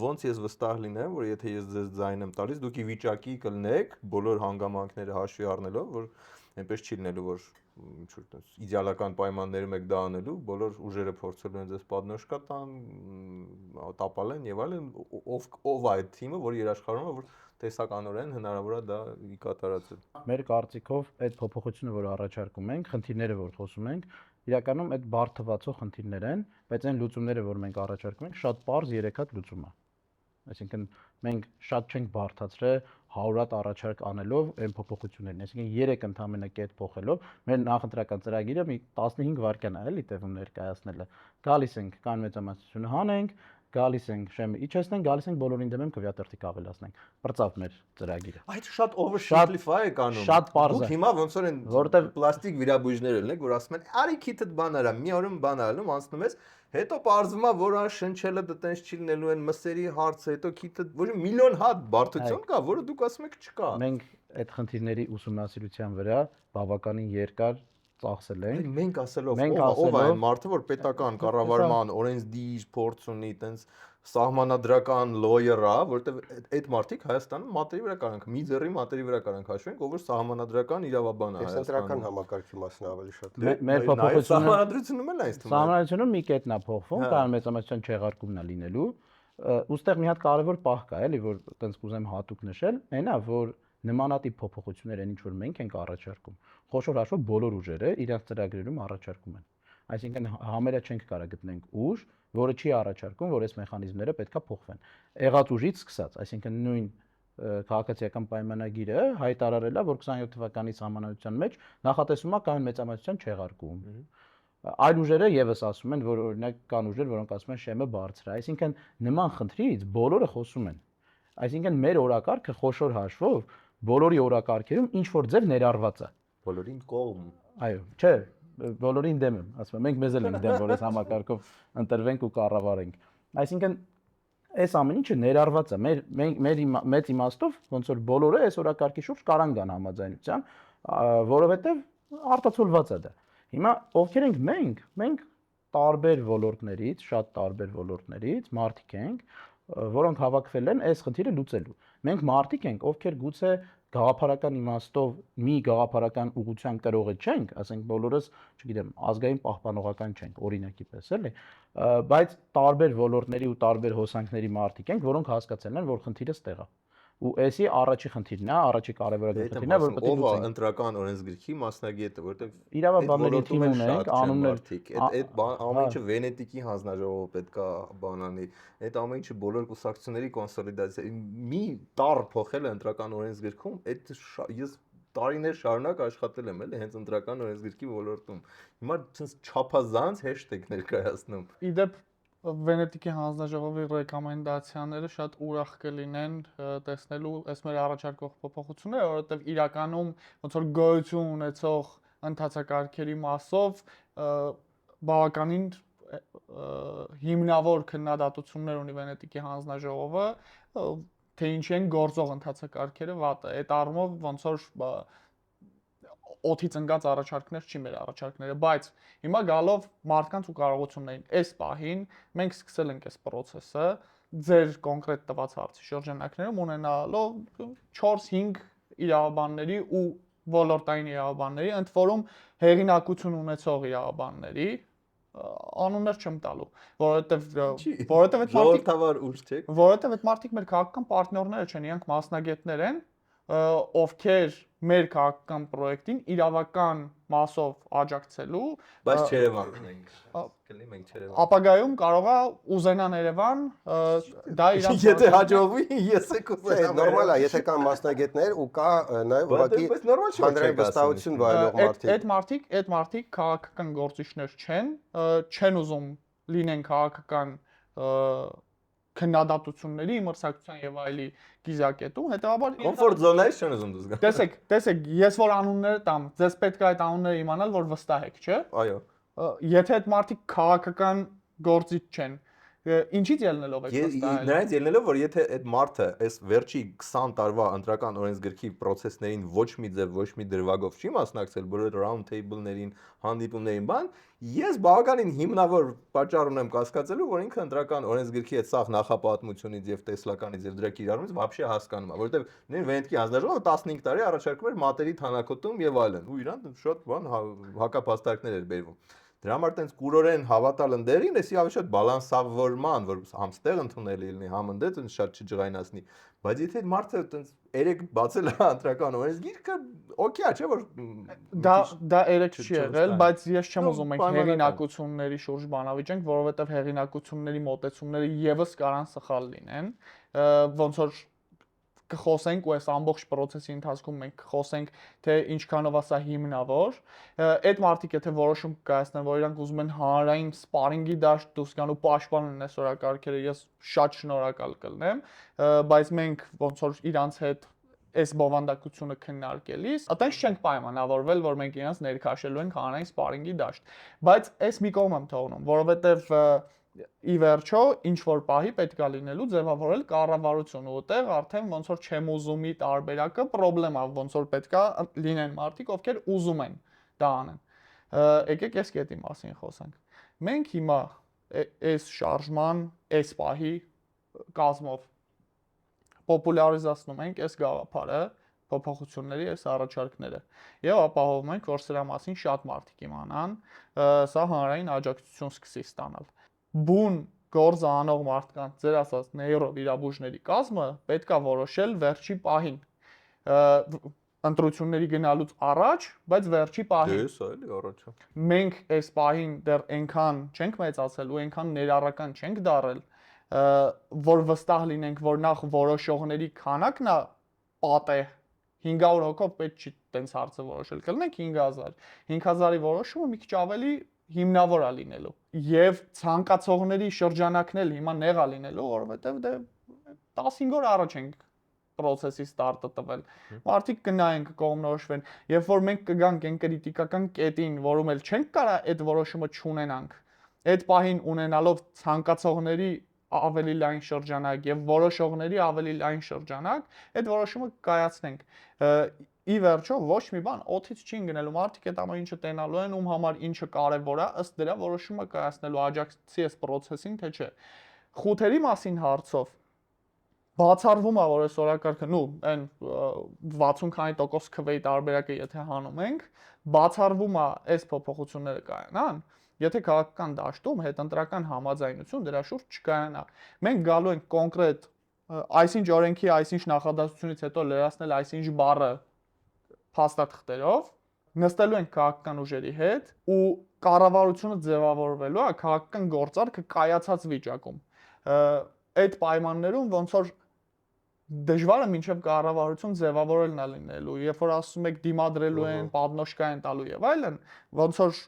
ոնց ես վստահ լինեմ, որ եթե ես ձեզ ձայն եմ տալիս, դուք ի վիճակի կլնեք բոլոր հանգամանքները հաշվի առնելով, որ այնպես չի լինելու, որ ինչ-որ տես իդեալական պայմաններում եք դա անելու, բոլոր ուժերը փորձելու են ձեզ պատնոշկա տան, տապալեն եւ այլն, ով է այդ թիմը, որ երաշխավորում է, որ տեսականորեն հնարավոր է դա կատարածել։ Մեր կարծիքով այդ փոփոխությունը, որ առաջարկում ենք, խնդիրները, որ խոսում ենք, իրականում այդ բարդ թվացող խնդիրներ են, բայց այն լուծումները, որ մենք առաջարկում ենք, շատ པարզ 3 հատ լուծում է։ Այսինքն մենք շատ չենք բարդացրել 100 հատ առաջարկ անելով այն փոփոխություններն, այսինքն 3 ընդհանրապես կետ փոխելով մեր նախընտրական ծրագիրը մի 15 վայրկյան է էլի տևում ներկայացնելը։ Գալիս ենք կան մեծամասնությունը հանենք, գալիս ենք շեմը իջեցնենք, գալիս ենք բոլորին դեմեմ քվեատերտիկ ավելացնենք։ Բրծավ մեր ծրագիրը։ Այդ շատ oversimplify է կանում։ Շատ պարզ է։ Դուք հիմա ոնց որ են Որտեվ պլաստիկ վիրաբույժներ ելնեք, որ ասում են՝ «Արի քիթդ բան արա», մի օրում բան ալում, անցնում ես, հետո պարզվում է, որ ան շնչելը դա տենց չի լինելու են մսերի հարցը, հետո քիթդ ոչ միլիոն հատ բարդություն կա, որը դուք ասում եք չկա։ մենք այդ խնդիրների ուսումնասիրության վրա բավականին երկար ծախսել ենք։ Մենք ասելով Մենք ով է այն ասելով- մարդը, որ պետական կառավարման օրենսդիր փորձ ունի, տենց սահմանադրական lawyer է, որտեվ այդ մարդիկ Հայաստանում մատերի վրա կարանք, մի ձեռի մատերի վրա կարանք հաշվենք, ով որ սահմանադրական իրավաբան է Դեսենտրական Հայաստանում։ համակարգի մասն ավելի շատ։ Մեր փոփոխությունը Սահմանադրությունում էլ այս թվում է։ Սահմանադրությունում մի կետնա փոխվում, Հա։ կան մեծամասնության չեղարկումն է լինելու։ Ոստեղ մի հատ կարևոր պահ կա, էլի, որ տենց կուզեմ հատուկ նշել, այնա, որ նմանատիպ փոփոխություններ են ինչ որ մենք ենք առաջարկում։ Խոշոր հաշվով բոլոր ուժերը իրենց ծրագրերում առաջարկում են։ Այսինքն համարյա չենք կարող գտնենք ուժ, որը չի առաջարկում, որ այս մեխանիզմները պետքա փոխվեն։ Եղած ուժից սկսած, այսինքն նույն քաղաքացիական պայմանագիրը հայտարարել է, որ 27 թվականի սահմանադրության մեջ նախատեսում է կան մեծամասնության չեղարկում։ Այլ ուժերը եւս ասում են, որ օրինակ կան ուժեր, որոնք ասում են շեմը բարձր է։ Այսինքն նման խնդրից բոլորը խոսում են։ Այսինքն մեր օրակարգը խոշոր հաշվով բոլորի օրակարգերում ինչ որ ձև ներառված է։ Բոլորին կողմ։ Այո, չէ, բոլորին դեմ եմ, ասում եմ, մենք մեզ էլ ենք դեմ, որ այս համակարգով ընտրվենք ու կառավարենք։ Այսինքն այս ամեն ինչը ներառված է։ Մեր մեծ իմաստով ոնց որ բոլորը այս օրակարգի շուրջ կարան գան համաձայնության, որովհետև արտացոլված է դա։ Հիմա ովքեր ենք մենք տարբեր ոլորտներից, շատ տարբեր ոլորտներից մարդիկ ենք, որոնք հավաքվել են այս խնդիրը լուծելու։ Մենք մարդիկ ենք, ովքեր գուցե գաղափարական իմաստով մի գաղափարական ուղղության կրողը չենք, ասենք բոլորս, չգիտեմ, ազգային պահպանողական չենք, օրինակի պես էլի, բայց տարբեր ոլորտների ու տարբեր հոսանքների մարդիկ ենք, որոնք հասկացել են, որ խնդիրը ստեղ է։ Ու էսի առաջի խնդիրն է, առաջի կարևորագույն խնդիրն է, որ պետք է ով է լուծենք։ ընտրական օրենսգրքի մասնագետը, որտեղ Իրավաբանների թիմ ունենք, անուններ այդ ամեն ինչը Վենետիկի հանձնաժողովը պետքա բանանի։ Այդ ամեն ինչը բոլոր կուսակցությունների կոնսոլիդացիա։ Մի տառ փոխել է ընտրական օրենսգրքում, այդ ես տարիներ շարունակ աշխատել եմ, էլի, հենց ընտրական օրենսգրքի ոլորտում։ Հիմա ցենց չափազանց հեշտեկ ներկայացնում։ Իդեպ Վենետիկի հանձնաժողովի ռեկոմենդացիաները շատ ուրախ կլինեն տեսնելու այս մեր առաջարկող փոփոխությունները, որովհետև իրականում ոնց որ գոյություն ունեցող ընթացակարգերի մասով բավականին հիմնավոր քննադատություններ ունի Վենետիկի հանձնաժողովը, թե ինչի են գործող ընթացակարգերը վատը։ Այդ առումով ոնց որ օթից ընկած առաջարկներ չի մեր առաջարկները, բայց հիմա գալով մարդկանց ու կարողություններին այս պահին մենք սկսել ենք այս process-ը ձեր կոնկրետ տված հարցի շրջանակներում ունենալով 4-5 իրավաբանների ու ոլորտային իրավաբանների, ընդ որում հեղինակություն ունեցող իրավաբանների անուններ չեմ տալու, որովհետև այդ մարդիկ ժողովրդավար ուժ չէ։ որովհետև այդ մարդիկ մեր քաղաքական պարտներները չեն, իրանք մասնագետներ են, ովքեր մեր քաղաքական պրոյեկտին իրավական մասով աջակցելու, Բայց Չերևան ենք։ Կլինի մենք Չերևան։ ապագայում կարող է ուզենան Երևան, դա իրանց Եթե հաջողվի, ես եք Այդ նորմալ է, եթե կան մասնագետներ ու կա նաև ուղղակի հանրային վստահություն վայելող մարդիկ։ Այդ մարդիկ քաղաքական գործիչներ չեն ուզում լինեն քաղաքական քննադատությունների, մրցակցության եւ այլի գիզակետում, հետեւաբար Comfort zone-ից չեն ուզում դուզ գա։ Տեսեք, ես որ անունները տամ, ձեզ պետք է այդ անունները իմանալ, որ վստահ եք, չէ՞։ Այո։ Եթե այդ մարդիկ քաղաքական գործիչ չեն, ինչի՞ց ելնելով եք վստահել։ Նրանից ելնելով, որ եթե այդ մարդը այս վերջի 20 տարվա ընտրական օրենսգրքի process-ներին ոչ մի ձև, ոչ մի դրվագով չի մասնակցել, բոլոր round table-ներին, հանդիպումներին, ես բավականին հիմնավոր պատճառ ունեմ կասկածելու, որ ինքը ընտրական օրենսգրքի այդ սաղ նախապատմությունից եւ տեսլականից եւ դրա կիրառումից вообще հասկանում է, որովհետեւ նույն Վենետիկի հանձնաժողովը 15 տարի առաջարկում էր մատերի թանաքոտում եւ այլն, ու իրան շատ բան հակապաստարկներ էր բերվում։ Դրա համար տենց կուրորեն հավատալ ընդերին, էսի ավելի շատ բալանսավորման, որ համստեղ ընդունելի լինի, համընդետ շատ չջղայնացնի։ Բայց եթե մարդը տենց 3 բացել է ընտրական օրենսգիրքը, օքեյ է, չէ՞ որ դա 3 չի եղել, բայց ես չեմ ուզում մենք հեղինակությունների շուրջ բանավիճենք, որովհետև հեղինակությունների մոտեցումները եւս կարան սխալ լինեն, ոնց որ կխոսենք ու այս ամբողջ process-ի ընթացքում մենք կխոսենք թե ինչքանով է սա հիմնավոր, այդ մարդիկ եթե որոշում կայացնեն, որ իրանք ուզում են հանրային սպարինգի դաշտ դուրս գան ու պաշտպանեն այս օրակարգերը, ես շատ շնորհակալ կլինեմ, բայց մենք ոնց որ իրանց հետ այս բովանդակությունը քննարկելիս, այտենց չենք պայմանավորվել, որ մենք իրանց ներքաշելու ենք հանրային սպարինգի դաշտ, բայց այս մի կողմ եմ թողնում, որովհետև ի վերջո ինչ որ պահի պետք է լինելու ձևավորել կառավարություն ու այդտեղ արդեն ոնց որ չեմ ուզումի տարբերակը խնդրեմ է ոնց որ պետք է լինեն մարդիկ ովքեր ուզում են դա անեն եկեք այս կետի մասին խոսենք մենք հիմա այս շարժման այս պահի կազմով պոպուլարիզացնում ենք այս գաղափարը փոփոխությունների այս առաջարկները եւ ապահովում ենք որ սրա մասին շատ մարդիկ իմանան սա հանրային աջակցություն սկսի ստանալ բուն գործ անող մարդկանց ձեր ասած նեյրովիրաբույժների կազմը պետքա որոշել վերջի պահին ընտրությունների գնալուց առաջ, բայց վերջի պահին։ Դե սա էլի առաջա։ Մենք այս պահին դեռ այնքան չենք մեծացել ու այնքան ներառական չենք դարել, որ վստահ լինենք, որ նախ որոշողների քանակն է պատե 500 հոգով պետք չի տենց հարցը որոշել, կլինենք 5000։ 5000-ի որոշումը մի քիչ ավելի հիմնավոր է լինելու եւ ցանկացողների շրջանակն էլ հիմա նեղ է լինելու որովհետեւ դե 15 օր առաջ ենք process-ի start-ը տվել մարդիկ կնայեն կկողմնորոշվեն երբ որ մենք կգանք այն կրիտիկական կետին որում էլ չենք կարա այդ որոշումը չունենանք այդ պահին ունենալով ցանկացողների ավելի լայն շրջանակ եւ որոշողների ավելի լայն շրջանակ այդ որոշումը կայացնենք ի վերջո ոչ մի բան օթից չի գնելու մարդիկ այդ ամեն ինչը տենալու են ում համար ինչը կարևոր է ըստ դրա որոշումը կայացնելու աջակցի այս process-ին թե չէ խութերի մասին հարցով բացառվում է որ այս օրակարգը նու այն 60 քանի% քվեի տարբերակը եթե հանում ենք բացառվում է այս փոփոխությունները կայանան եթե քաղաքական դաշտում հետընտրական համաձայնություն դրա շուրջ չկայանա մենք գալու ենք կոնկրետ այսինչ օրենքի այսինչ նախադասությունից հետո լրացնել այսինչ բառը փաստաթղթերով նստելու ենք քաղաքական ուժերի հետ ու կառավարությունը ձևավորվելու է քաղաքական գործարքը կայացած վիճակում այդ պայմաններում ոնց որ դժվար է մինչև կառավարություն ձևավորելն է լինելու երբ որ ասում եք դիմադրելու են պատնոշկա են տալու եւ այլն ոնց որ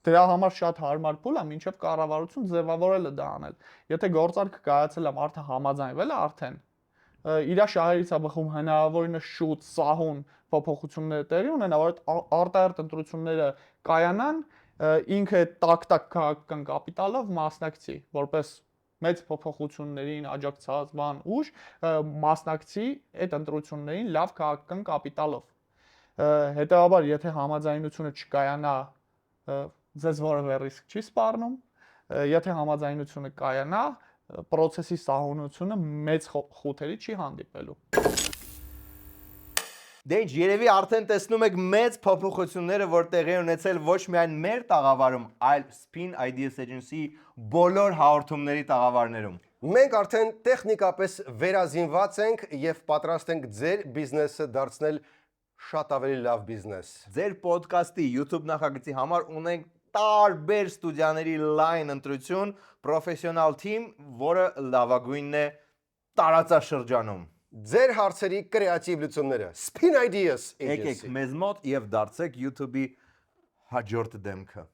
դրա համար շատ հարմար փուլ է մինչև կառավարություն ձևավորելը դա անել եթե գործարքը կայացել է մարդը համաձայնվել է արդեն իր շահերից է բխում հնարավորինս շուտ սահուն փոփոխությունները տեղի ունենա որ արտահերտ ընտրությունները կայանան ինքը տակ-տակ քաղաքական կապիտալով մասնակցի որպես մեծ փոփոխություններին աջակցած բան ուժ մասնակցի այդ ընտրություններին լավ քաղաքական կապիտալով հետեւաբար եթե համաձայնությունը չկայանա ձեզ որևէ ռիսկ չի սպառնում եթե համաձայնությունը կայանա process-ի սահունությունը մեծ խութերի չի հանդիպելու Դե ինչ երևի արդեն տեսնում եք մեծ փոփոխությունները որ տեղի ունեցել ոչ միայն մեր տաղավարում այլ Spin Ideas Agency բոլոր հաղորդումների տաղավարներում Մենք արդեն տեխնիկապես վերազինված ենք եւ պատրաստ ենք ձեր բիզնեսը դարձնել շատ ավելի լավ բիզնես։ Ձեր ոդկասթի YouTube նախագծի համար ունենք տարբեր ստուդիաների լայն ընտրություն, պրոֆեսիոնալ թիմ, որը լավագույնն է տարածաշրջանում։ Ձեր հարցերի կրեատիվ լուծումները Spin Ideas Եկեք Agency։ մեզ մոտ եւ դարձեք YouTube-ի հաջորդ դեմքը։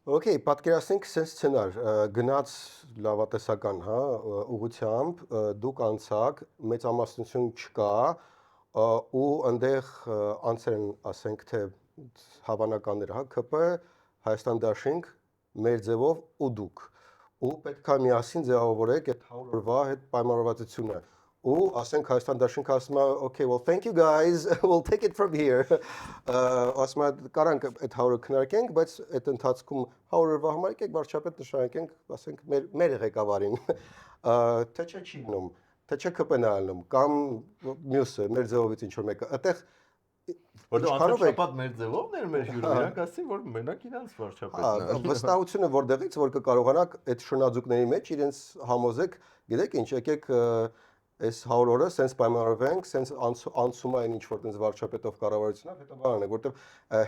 Okay, պատկերացնենք sense սցենար, գնաց լավատեսական, հա, ուղությամբ, դուք անցակ, մեծամասնություն չկա, ու այնտեղ անցեր են, ասենք թե հավանականներ, հա, ԿՊ, Հայաստան Դաշինք, մեր ձևով ու դուք։ Ու պետք է միասին ձևավորեք այդ 100 օրվա այդ պայմանավորվածությունը։ Ու ասենք Հայաստան Դաշինքը ասում է, okay, well thank you guys, we'll take it from here։ Ասում է կարանք այդ 100-ը քննարկենք, բայց այդ ընթացքում 100-ը համար եկեք վարչապետ նշանակենք, ասենք մեր ղեկավարին։ Թե չէ չի գնում, թե չէ ԿՊ-ն է ալնում, կամ մյուսը մեր ձևովից ինչ որ մեկը։ Այդտեղ Որտեղ անցապատ մեր ձևովն էր մեր հյուրը, իրանք ասին, որ մենակ իրանց վարչապետն է։ Վստահությունը որտեղից որ կկարողանաք այդ շնաձուկների մեջ իրենց համոզեք, գիտեք ինչ, եկեք այս 100 օրը սենց պայմանավորվենք, սենց անցում այն ինչ որ տենց վարչապետով կառավարությունով, հետո բանն է, որտեղ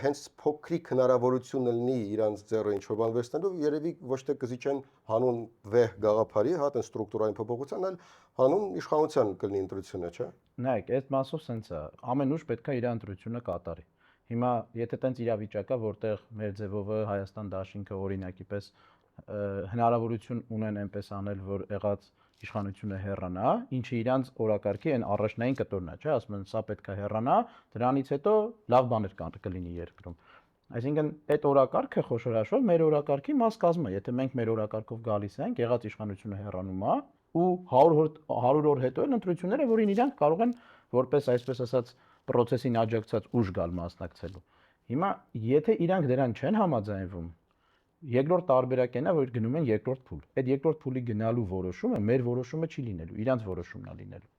հենց փոքրիկ հնարավորություն լինի իրանց ձեռը ինչ որ բան վերցնելու, երևի ոչ թե կզիջեն հանուն վեհ գաղափարի, հա, տենց ստրուկտուրային փոփոխության, այլ հանուն իշխանության կլինի ընտրությունը, չէ՞։ Նայեք, այդ մասով սենց է, ամեն ուժ պետք է իր ընտրությունը կատարի։ Հիմա եթե տենց իրավիճակ է, որտեղ մեր ձևովը Հայաստան Դաշինքը օրինակի պես հնարավորություն ունեն այնպես անել, որ եղած իշխանությունը հեռանա, ինչը իրանց օրակարգի այն առաջնային կտորն է, չէ՞, ասում են սա պետք է հեռանա, դրանից հետո լավ բաներ կլինի երկրում։ Այսինքն այդ օրակարգը խոշոր հաշվով մեր օրակարգի մաս կազմում է, եթե մենք մեր օրակարգով գալիս ենք, եղած իշխանությունը հեռանում է ու 100 օր հետո էլ ընտրությունները, որին իրանք կարող են որպես այսպես ասած process-ին աջակցած ուժ գալ մասնակցելու։ Հիմա եթե իրանք դրան չեն համաձայնվում, երկրորդ տարբերակն է, որ գնում են երկրորդ փուլ։ Այդ երկրորդ փուլի գնալու որոշումը մեր որոշումը չի լինելու, իրանց որոշումն է լինելու։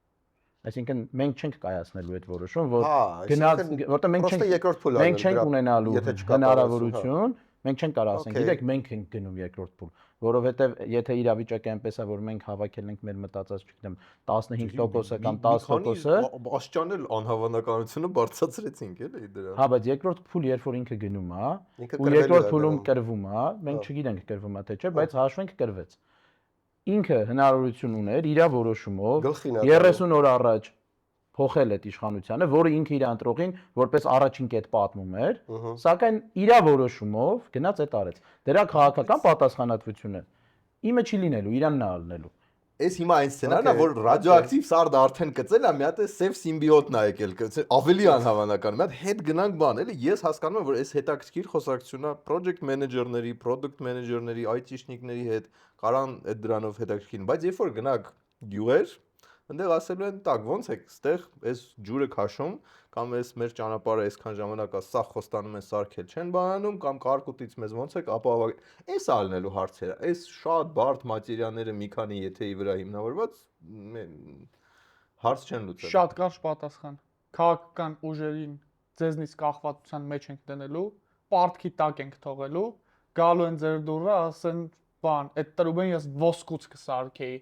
Այսինքն մենք չենք կայացնելու այդ որոշում, որ գնաց, որտեղ մենք չենք ունենալու հնարավորություն, մենք չենք կարող ասենք, գիտեք, մենք ենք գնում երկրորդ փուլ, որովհետև եթե իրավիճակը այնպես է, որ մենք հավաքել ենք մեր մտածած, չգիտեմ, 15% կամ 10%, Աշճանել անհավանականությունը բարձրացրեցինք էլի դրան։ հա, բայց երկրորդ փուլ երբ որ ինքը գնում է, ու երկրորդ փուլում կրվում է, մենք չգիտենք կրվում է թե չէ, բայց հաշվենք կրվեց։ Ինքը հնարավորություն ուներ իր որոշումով 30 օր առաջ փոխել այդ իշխանությանը, որը ինքը իր ընտրողին որպես առաջին կետ պատմում էր, սակայն իր որոշումով գնաց այդ արեց։ Դրա քաղաքական պատասխանատվությունը իմը չի լինելու, իրանն է ալնելու։ Այս հիմա այն սցենարն է, որ ռադիոակտիվ սարդը արդեն կծել է, մի հատ է սև սիմբիոտն է եկել, ավելի անհավանական, մի հատ հետ գնանք բան, էլի ես հասկանում եմ, որ այս հետաքրքիր խոսակցությունն է project manager-ների, product manager-ների, IT-շնիկների հետ, կարան այդ դրանով հետաքրքիր, բայց երբ որ գնաք գյուղեր, այնտեղ ասելու են, տակ ոնց եք, ստեղ այս ջուրը քաշում, կամ այս մեր ճանապարհը այսքան ժամանակ է, սա խոստանում են սարքել չեն բանանում, կամ կարկուտից մեզ ոնց եք ապահովակ։ Այս ալնելու հարցերը, այս շատ բարդ մատերիալները մի քանի եթեի վրա հիմնավորված հարց չեն լուծել։ Շատ կարճ պատասխան։ Քաղաքական ուժերին ձեզնից կախվածության մեջ ենք դնելու, պարտքի տակ ենք թողելու, գալու են ձեր դուրը, ասեն, բան, այդ տրուբեն ես ոսկուց կսարքեի։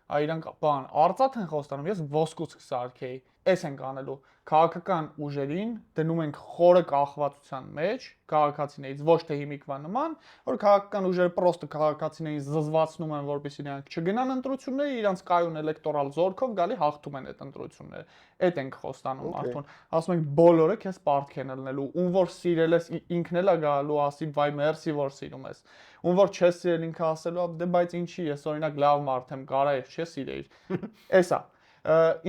Իրանք բան, արծաթ են խոստանում, ես ոսկուց կսարքեի։ Էս ենք անելու։ Քաղաքական ուժերին դնում ենք խորը կախվածության մեջ, քաղաքացիներից ոչ թե հիմիկվա նման, որ քաղաքական ուժերը պրոստը քաղաքացիներին զզվացնում են, որպեսզի նրանք չգնան ընտրությունները, իրանք կայուն էլեկտորալ զորքով գալի հաղթում են այդ ընտրությունները։ Այդ ենք խոստանում արդեն։ Ասում ենք բոլորը քեզ պարտք են ելնելու, ում որ սիրել ես ինքն էլ է գալու ասի, վայ մերսի որ սիրում ես։ Ում որ չես սիրել ինքը ասելու, դե բայց ինչի, ես օրինակ լավ մարդ եմ, կարա ես չես սիրեիր։ Էսա։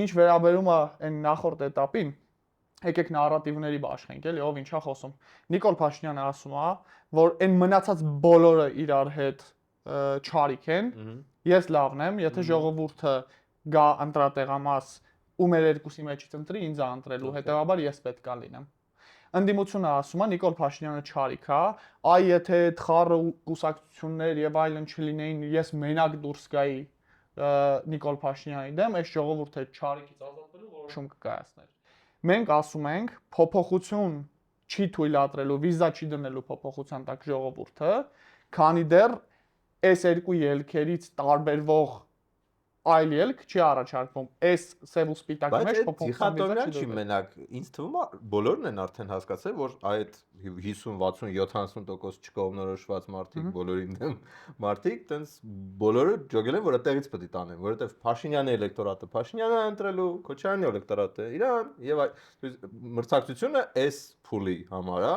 Ինչ վերաբերում է այն նախորդ этаպին, եկեք նարատիվների բաշխենք, էլի, ով ինչա խոսում։ Նիկոլ Փաշինյանը ասում է, որ այն մնացած բոլորը իրար հետ չարիք են։ Ես լավն եմ, եթե ժողովուրդը գա ընտրատեղամաս ու մեր երկուսի մեջից ընտրի, ինձ է ընտրելու, հետեւաբար ես պետք է լինեմ։ Ընդդիմությունը ասում է Նիկոլ Փաշինյանը չարիք է, այ եթե այդ խառը կուսակցություններ եւ այլն չլինեին, ես մենակ դուրս գայի Նիկոլ Փաշինյանի դեմ, այս ժողովուրդը չարիքից ազատվելու որոշում կկայացներ։ Մենք ասում ենք, փոփոխություն չի թույլատրելու, վիզա չի դնելու փոփոխության տակ ժողովուրդը, քանի դեռ այս երկու ելքերից տարբերվող այլ ելք չի առաջարկվում։ Այս սև ու սպիտակի Բայց մեջ այդ փոփոխության դիխատոմիան չի չի մենակ, ինձ թվում է բոլորն են արդեն հասկացել, որ այդ 50, 60, 70% չկողմնորոշված մարդիկ, բոլորին դեմ մարդիկ, տենց բոլորը ջոգել են, որ այդտեղից պետք է տանեն, որովհետև Փաշինյանի էլեկտորատը Փաշինյանը ընտրելու, Քոչարյանի էլեկտորատը իրան եւ մրցակցությունը այս փուլի համար է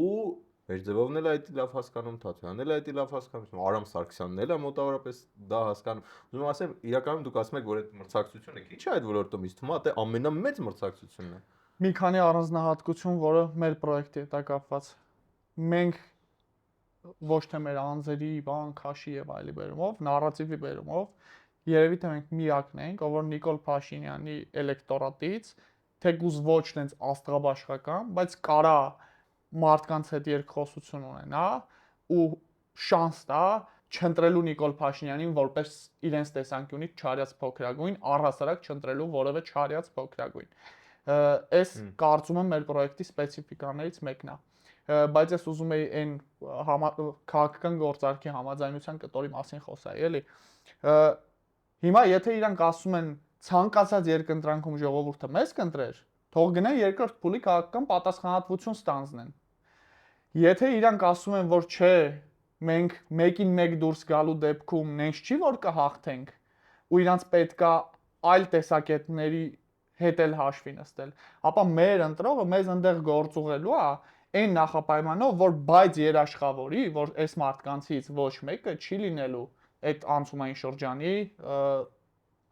ու Մեջձևովն էլ այդ լավ հասկանում, Թաթյանն էլ այդ լավ հասկանում, Արամ Սարգսյանն էլ է մոտավորապես դա հասկանում։ Ուզում ասեմ, իրականում դուք ասում եք, որ այդ մրցակցությունը քիչ է այդ ոլորտում, իսկ թվում է թե ամենամեծ մրցակցությունն է։ Մի քանի առանձնահատկություն, որը մեր պրոյեկտի հետ է կապված։ Մենք ոչ թե մեր անձերի, քաշի եւ այլի բերումով, նարատիվի բերումով, երևի թե մենք միակն ենք, ով որ Նիկոլ Փաշինյանի էլեկտորատից թեկուզ ոչ տենց աստղաբաշխական, բայց կարա մարդկանց հետ երկխոսություն ունենա ու շանս տա չընտրելու Նիկոլ Փաշինյանին որպես իրենց տեսանկյունից չարյաց փոքրագույն, առհասարակ չընտրելու որևէ չարյաց փոքրագույն։ Այս կարծում եմ մեր պրոյեկտի սպეციფიკաներից մեկն է։ Բայց ես ուզում եի այն քաղաքական գործարքի համաձայնության կտորի մասին խոսայի, էլի։ Հիմա եթե իրանք ասում են ցանկացած երկընտրանքում ժողովուրդը մեզ կընտրեր, թող գնան երկրորդ փուլի քաղաքական պատասխանատվություն ստանձնեն։ Եթե իրանք ասում են, որ չէ, մենք մեկին մեկ դուրս գալու դեպքում նենց չի որ կհաղթենք, ու իրանք պետքա այլ տեսակետների հետ էլ հաշվի նստել, ապա մեր ընտրողը մեզ այնտեղ գործուղելու է այն նախապայմանով, որ բայց երաշխավորի, որ այս մարդկանցից ոչ մեկը չի լինելու այդ անցումային շրջանի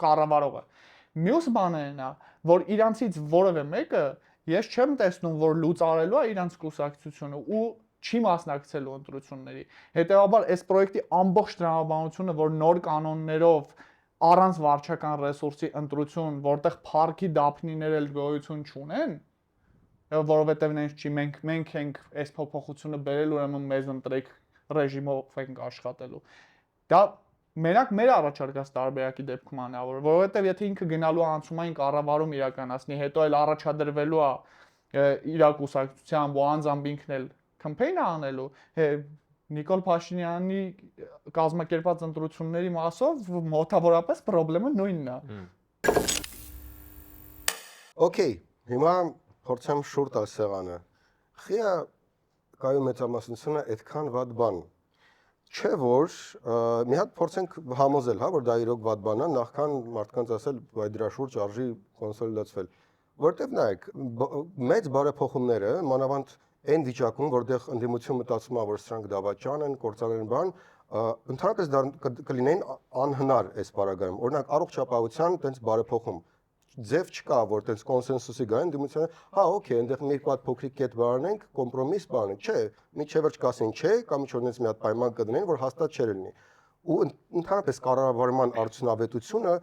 կառավարողը։ Մյուս բանը այն է, որ իրանցից որևէ մեկը ես չեմ տեսնում, որ լուծարելու է իրանց կուսակցությունը ու չի մասնակցելու ընտրությունների։ Հետևաբար այս պրոյեկտի ամբողջ տրամաբանությունը, որ նոր կանոններով առանց վարչական ռեսուրսի ընտրություն, որտեղ փառքի դափնիներ էլ գոյություն չունեն, որովհետև նենց չի, մենք ենք այս փոփոխությունը բերել, ուրեմն մեզ ընտրեք ռեժիմով ենք աշխատելու։ Դա մենակ մեր առաջարկած տարբերակի դեպքում անավոր, որովհետև եթե ինքը գնալու անցումային կառավարում իրականացնի, հետո էլ առաջադրվելու է իր կուսակցությամբ ու անձամբ ինքն էլ կամփեյն անելու, Նիկոլ Փաշինյանի կազմակերպած ընտրությունների մասով մոտավորապես խնդրեմը նույնն է։ Okay, հիմա փորձեմ շուտ տալ սեղանը։ Խիա կայուն մեծամասնությունը այդքան վատ բան։ Չէ որ մի հատ փորձենք համոզել, հա, որ դա իրոք վատ բան է, նախքան մարդկանց ասել, վայ դրա շուրջ արժի կոնսոլիդացվել։ Որտեվ նայեք, մեծ բարեփոխումները, մանավանդ այն վիճակում, որտեղ ընդդիմություն մտածում է, որ սրանք դավաճան են, կործանեն բան, ընդհանրապես կլինեն անհնար այս բaragայում։ Օրինակ առողջապահության տենց բարեփոխում ձև չկա, որ տենց կոնսենսուսի գային դիմությունը, հա, օքեյ, այնտեղ մի հատ փոքրիկ կետ բանենք, կոմպրոմիս բանը, չէ, միջև վերջ կասեն չէ, կամ ինչ-որ մի հատ պայման կդնեն, որ հաստատ չլինի։ Ու ընդհանրապես կառավարման արդյունավետությունը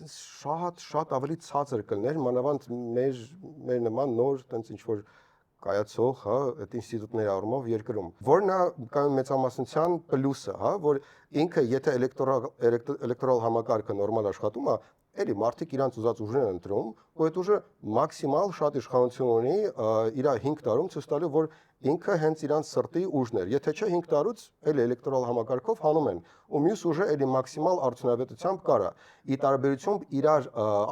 շատ ավելի ցածր կլներ, մանավանդ մեր նման նոր տենց ինչ-որ կայացող, հա, այդ ինստիտուտների առումով երկրում։ Որն է կայուն մեծամասնության պլյուսը, հա, որ ինքը եթե էլեկտորալ համակարգը նորմալ աշխատում է, էլի մարդիկ իրանց ուզած ուժն են ընտրում, ու այդ ուժը մաքսիմալ շատ իշխանություն ունի իր 5 տարում ցույց տալու, որ ինքը հենց իրանց սրտի ուժն էր։ Եթե չէ 5 տարուց էլի էլեկտորալ համակարգով հանում են, ու մյուս ուժը էլի մաքսիմալ արդյունավետությամբ կարա։ Ի տարբերություն իրար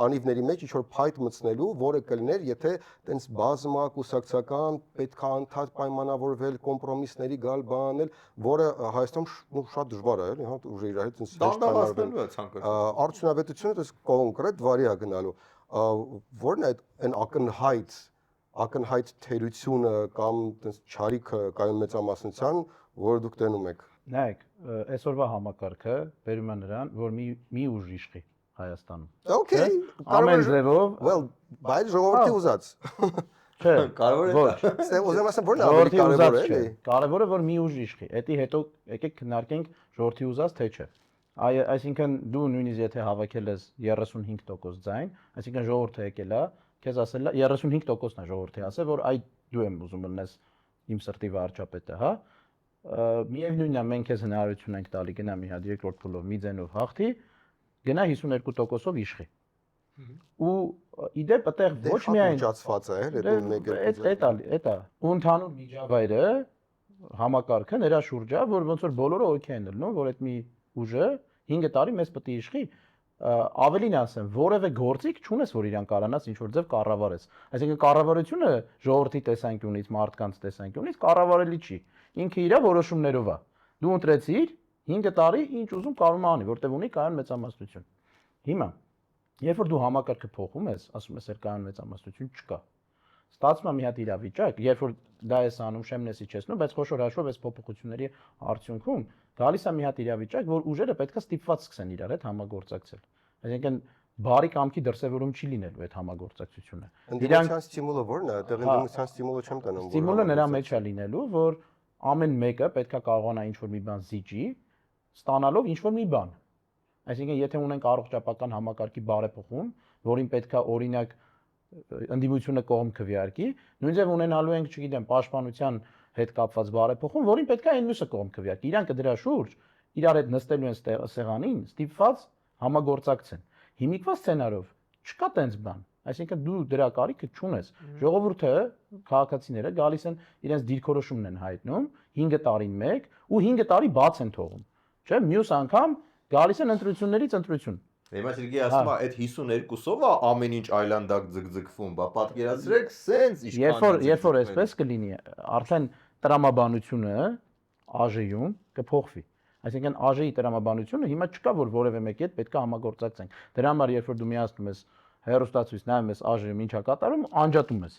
անիվների մեջ ինչ-որ փայտ մտցնելու, որը կլիներ, եթե տենց բազմա կուսակցական պետքա անդադ պայմանավորվել, կոմպրոմիսների գալ բանել, որը Հայաստանում շատ դժվար է, էլի, հա, ուժը իր հետ տենց դանդաղացնելու է ցանկացած։ Արդյունավետությունը դες կոնկրետ վարի է գնալու։ Որն է այն ակնհայտ թերությունը կամ տես չարիքը կայուն մեծամասնության, որը դուք տենում եք։ Նայեք, այսօրվա համակարգը բերում է նրան, որ մի ուժ իշխի Հայաստանում։ Okay, Ամեն ձևով, well, բայց ժողովրդի ուզած։ չէ, Կարևոր է ոչ։ Ուզեմ ասեմ, որն է ավելի կարևորը, էլի։ Կարևորը որ մի ուժ իշխի։ Էդի հետո եկեք քննարկենք ժողովրդի ուզած թե չէ։ Այսինքն դու նույնիսկ եթե հավաքել ես 35% ձայն, այսինքն ժողովուրդը եկել է, քեզ ասել է 35%-ն է ժողովրդի ասել, որ այ դու եմ ուզում լինես իմ սրտի վարչապետը, հա։ Միևնույնն է, մենք քեզ հնարավորություն ենք տալի գնա մի հատ երկրորդ փուլով մի ձենով հաղթի, գնա 52%-ով իշխի։ Ու իդեպ այդտեղ ոչ միայն ուճացված է, էլի, էտա, ու ընդհանուր միջավայրը համակարգը նրա շուրջա, որ ոնց որ բոլորը օքեյ են լինում, որ այդ մի ուժը 5 տարի մեզ պետք է իշխի, ավելին ասեմ, որևէ գործիք չունես, որ իրան կարանաս ինչ որ ձև կառավարես։ Այսինքն կառավարությունը ժողովրդի տեսանկյունից, մարդկանց տեսանկյունից կառավարելի չի։ Ինքը իր որոշումներով է։ Դու ընտրեցիր 5 տարի ինչ ուզում կարող անի, որտեվ ունի կայուն մեծամասնություն։ Հիմա, երբ որ դու համակարգը փոխում ես, ասում ես, կայուն մեծամասնություն չկա։ Ստացվում է մի հատ իրավիճակ, երբ որ դա ես անում, շեմնեսի չեսնում, բայց խոշոր հաշվով այս փոփոխությունների արդյունքում գալիս է մի հատ իրավիճակ, որ ուժերը պետքա ստիպված սկսեն իրար հետ համագործակցել։ Այսինքն բարի կամքի դրսևորում չի լինելու այդ համագործակցությունը։ Ընդդիմության ստիմուլը ո՞րն է? Դեռ ընդդիմության ստիմուլը չեմ տանում։ Ստիմուլը նրա մեջ է լինելու, որ ամեն մեկը պետքա կարողանա ինչ-որ մի բան զիջի, ստանալով ինչ-որ մի բան։ Այսինքն եթե ունենք առողջապահական համակարգի բարեփոխում, որին պետքա օրինակ ընդդիմությունը կողմ քվեարկի, նույնիսկ ունենալու ենք, չգիտեմ, պաշտպանության հետ կապված բարեփոխում, որին պետքա այն մյուսը կողմ քվեարկի։ Իրանք դրա շուրջ իրար հետ նստելու են սեղանին, ստիպված համագործակցեն։ Հիմիկվա սցենարով չկա տենց բան։ Այսինքն դու դրա կարիքը չունես։ Ժողովուրդը, քաղաքացիները գալիս են իրենց դիրքորոշումն են հայտնում 5 տարին մեկ ու 5 տարի բաց են թողում։ Չէ՞, մյուս անգամ գալիս են ընտրություններից ընտրություն։ Հիմա Սերգեյ ասում է, այդ 52-ով է ամեն ինչ այլանդակ ձգձգվում, բա պատկերացրեք, սենց իշխան։ Երբ որ այսպես կլինի, արդեն տրամաբանությունը ԱԺ-ում կփոխվի։ Այսինքն ԱԺ-ի տրամաբանությունը հիմա չկա, որ որևէ մեկի հետ պետք է համագործակցենք։ Դրա համար երբ որ դու միացնում ես հեռուստացույց, նայում ես ԱԺ-ում ինչա կատարում, անջատում ես։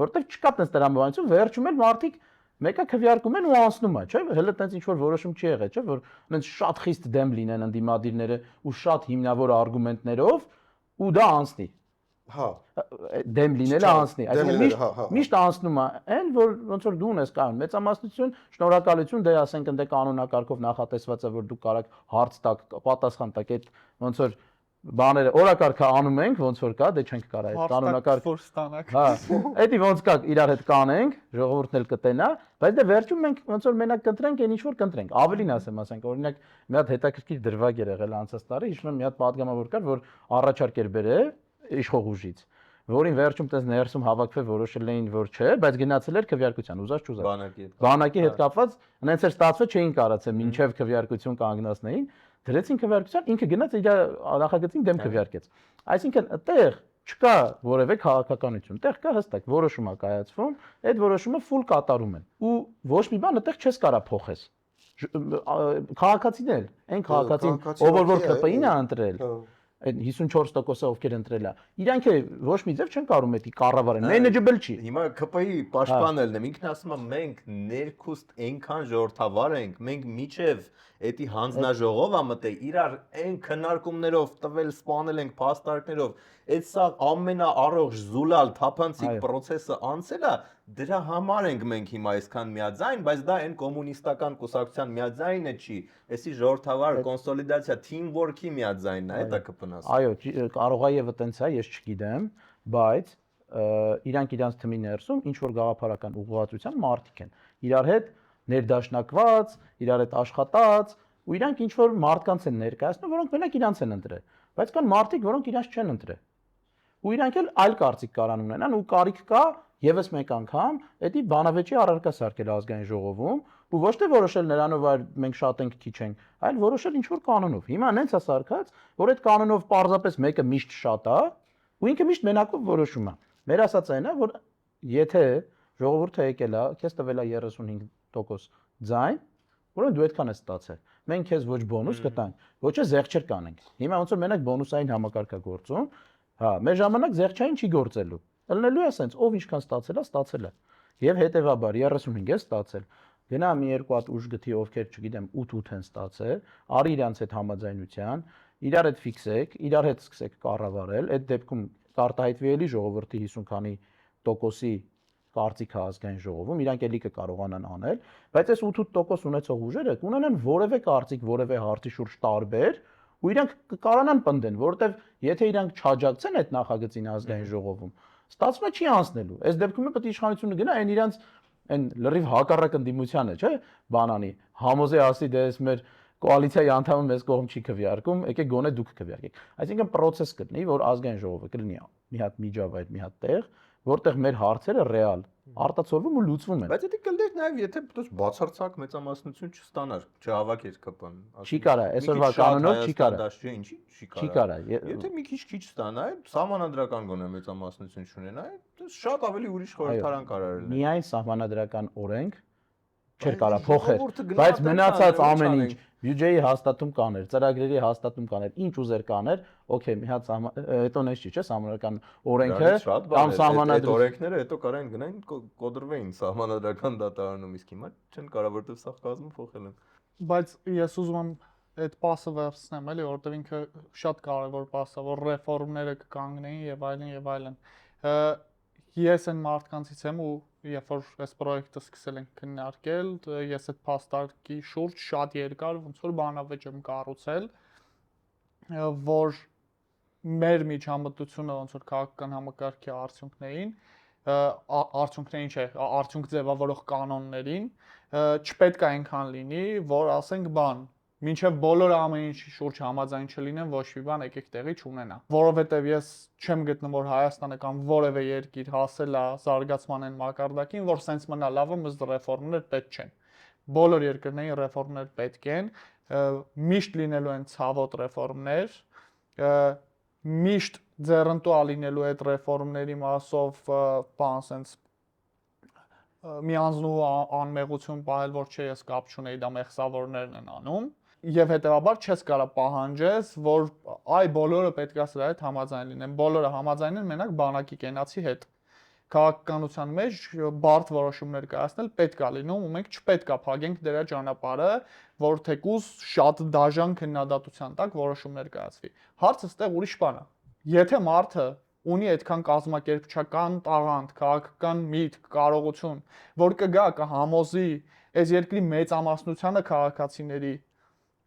Որտեվ չկա տես տրամաբանություն, վերջում էլ մարդիկ մեկը քվեարկում են ու անցնում է, չէ՞, հələ տենց ինչ որ որոշում չի եղել, չէ՞, որ այնց շատ խիստ դեմ լինեն ընդդիմադիրները ու շատ հիմնավոր արգումենտներով ու դա անցնի։ Հա, Դեմ լինելը անցնի, այսինքն միշտ անցնում է այն, որ ոնց որ դու ունես կայուն մեծամասնություն, շնորհակալություն, դե ասենք ընդ կանոնակարգով նախատեսված է, որ դու կարող հարց տակ, պատասխան տակ, այդ ոնց որ բաները օրակարգը անում ենք, ոնց որ կա, դե չենք կարա այդ կանոնակարգ որ ստանաք։ Հա, էդի ոնց կա իրար հետ կանենք, ժողովուրդն էլ կտենա, բայց դե վերջում մենք ոնց որ մենակ կընտրենք, այն ինչ որ կընտրենք։ Ավելին ասեմ, ասենք, օրինակ մի հատ հետաքրքիր դրվագ էր եղել անցած տարի, հիշում եմ մի հատ պատգամավոր կար, որ առաջարկ էր բերել իշխող ուժից, որին վերջում տես ներսում հավաքվել որոշել էին, որ չէ, բայց գնացել էր քվեարկության, ուզած չուզած։ Բանակի հետ կապված, այնց էր ստացվել, չէին կարացել մինչև քվեարկություն կանգնացնեին, դրեցին քվեարկության, ինքը գնաց իր նախագծին դեմ քվեարկեց։ Այսինքն այդտեղ չկա որևէ քաղաքականություն, այդտեղ կա հստակ որոշում է կայացվում, այդ որոշումը ֆուլ կատարում են։ Ու ոչ մի բան այդտեղ չես կարա փոխես։ Քաղաքացին էլ, այն քաղաքացին, ով որ ԿՊԻ-ն է ընտրել, այդ 54%-ը ովքեր ընտրել է, իրանք ոչ մի ձև չեն կարող մետի կառավարեն, manageable չի։ Հիմա ԿՊԻ պաշտպանելն եմ, ինքն ասում է մենք ներքուստ այնքան ժողովրդավար ենք, մենք միչև էդի հանձնաժողովը մտե իրար այն քննարկումներով տվել սպանել ենք փաստարկներով, այդ սա ամենաառողջ զուլալ թափանցիկ process-ը անցել է, դրա համար ենք մենք հիմա այսքան միաձայն, բայց դա այն կոմունիստական կուսակցության միաձայնը չի, էսի ժողովրդավար կոնսոլիդացիա, team work-ի միաձայնն է, դա կպնաս։ Այո, կարող է եւ այտենց է, ես չգիտեմ, բայց իրանք իրանց թմի ներսում ինչ որ գաղափարական ուղղվածության մարդիկ են։ Իրար հետ ներդաշնակված, իրար հետ աշխատած, ու իրանք ինչ որ մարդկանց են ներկայացնում, որոնք մենակ իրանց են ընտրել, բայց կան մարդիկ, որոնք իրանց չեն ընտրել։ Ու իրանք էլ այլ կարծիք կարան ունենան ու կարիք կա եւս մեկ անգամ էդի բանավեճի առարկա սարքել ազգային ժողովում ու ոչ թե որոշել նրանով այլ մենք շատ ենք քիչ ենք, այլ որոշել ինչ որ կանոնով։ Հիմա նենց է սարքած, որ այդ կանոնով պարզապես մեկը միշտ շատ է ու ինքը միշտ մենակով որոշում է։ Մեր ասած այն է, որ եթե ժողովուրդը եկել է, քեզ տվել է 35% ձայն, ուրեմն դու այդքան ես ստացել։ Մենք քեզ ոչ բոնուս կտանք, ոչ է զեղչեր կանենք։ Հիմա ոնց որ մենակ բոնուսային համակարգա գործում, հա, մեր ժամանակ զեղչային չի գործելու։ Ելնելու է ասենց, ով ինչքան ստացել է, ստացել է։ Եվ հետեւաբար 35 է ստացել։ Գնա մի երկու հատ ուժ գտի, ովքեր, չգիտեմ, 8 են ստացել, արի իրանց հետ համաձայնության, իրար հետ ֆիքսեք, իրար հետ սկսեք կառավարել, այդ դեպքում կարտահայտվի էլի ժողովրդի 50 քանի տոկոսի կարծիքը ազգային ժողովում, իրանք էլի կկարողանան անել, բայց այս 8% ունեցող ուժերը կունենան որևէ կարծիք, որևէ հարցի շուրջ տարբեր, ու իրանք կկարանան պնդեն, որովհետև եթե իրանք չաջակցեն այդ նախագծին ազգային ժողովում, ստացվում է չի անցնելու։ Այս դեպքում պետք է իշխանությունը գնա այն իրանք այն լրիվ հակառակ ընդդիմությանը, չէ՞, բանանի, համոզե ասի դե էս մեր կոալիցիայի անդամը մեզ կողմ չի քվեարկում, եկեք գոնե դուք քվեարկեք։ Այսինքն process կլինի, որ ազգային ժողովը կլինի մի հատ միջավայր, մի հատ տեղ, որտեղ մեր հարցերը ռեալ արտացոլվում ու լուծվում են։ Բայց դա կլներ նաև եթե դուք բացարձակ մեծամասնություն չստանար, չհավաքեր ԿՊ-ն։ Չի կարա, այսօրվա կանոնով չի կարա։ Ինչի՞ չի Չի կարա։ կարա։ Եթե մի քիչ ստանար, սահմանադրական գոնե մեծամասնություն չունենար, դա շատ ավելի ուրիշ խորհրդարան կարար լինել։ Միայն սահմանադրական օրենք չէր Բայց կարա փոխել, ժողովուրդը բայց գնահատել մնացած կաներ, ամեն ինչ ինչ բյուջեի հաստատում կաներ, ծրագրերի հաստատում կաներ, ինչ ուզեր կաներ, օքեյ, մի հատ հետո նես չի, չէ՞, սահմանադրական օրենքը կամ այդ սահմանադրական օրենքները հետո կարային գնային կոդրվեին սահմանադրական դատարանում, իսկ հիմա չեն կարա, որտեվ սա կազմը փոխել են։ Բայց ես ուզում եմ այդ պասը վերցնեմ, էլի, որտեղ ինքը շատ կարևոր պաս է, որ ռեֆորմները կկանգնեին եւ այլն եւ այլն։ Ես այն մարդկանցից եմ ու երբ որ այս պրոյեկտը սկսել ենք քննարկել, ես այդ փաստարկի շուրջ շատ երկար ոնց որ բանավեճ եմ կառուցել, որ մեր միջամտությունը ոնց որ քաղաքական համակարգի արդյունքներին չէ, արդյունք ձևավորող կանոններին չպետք է այնքան լինի, որ ասենք բան, մինչև բոլորը ամեն ինչի շուրջ համաձայն չլինեն, ոչ մի բան եկեք տեղի չունենա։ Որովհետև ես չեմ գտնում, որ Հայաստանը կամ որևէ երկիր հասել է զարգացման այն մակարդակին, որ սենց մնա լավը մզ ռեֆորմներ պետք չեն։ Բոլոր երկրներին ռեֆորմներ պետք են, միշտ լինելու են ցավոտ ռեֆորմներ, միշտ ձեռնտու լինելու այդ ռեֆորմների մասով բան սենց միանձնու անմեղություն պահել, որ չէ, ես կապ չունեի, դա մեղսավորներն են անում, եւ հետեւաբար չես կարա պահանջես, որ այ բոլորը պետքա սրա հետ համաձայն լինեն, բոլորը համաձայն են մենակ բանակի կենացի հետ։ Քաղաքականության մեջ բարդ որոշումներ կայացնել պետքա լինում, ու մենք չպետքա փակենք դրա ճանապարհը, որ թեկուզ շատ դաժան քննադատության տակ որոշումներ կայացվի։ Հարցը ստեղ ուրիշ բան է։ Եթե մարդը ունի այդքան կազմակերպչական տաղանդ, քաղաքական միտք, կարողություն, որ կգա կհամոզի այս երկրի մեծամասնությանը քաղաքացիների,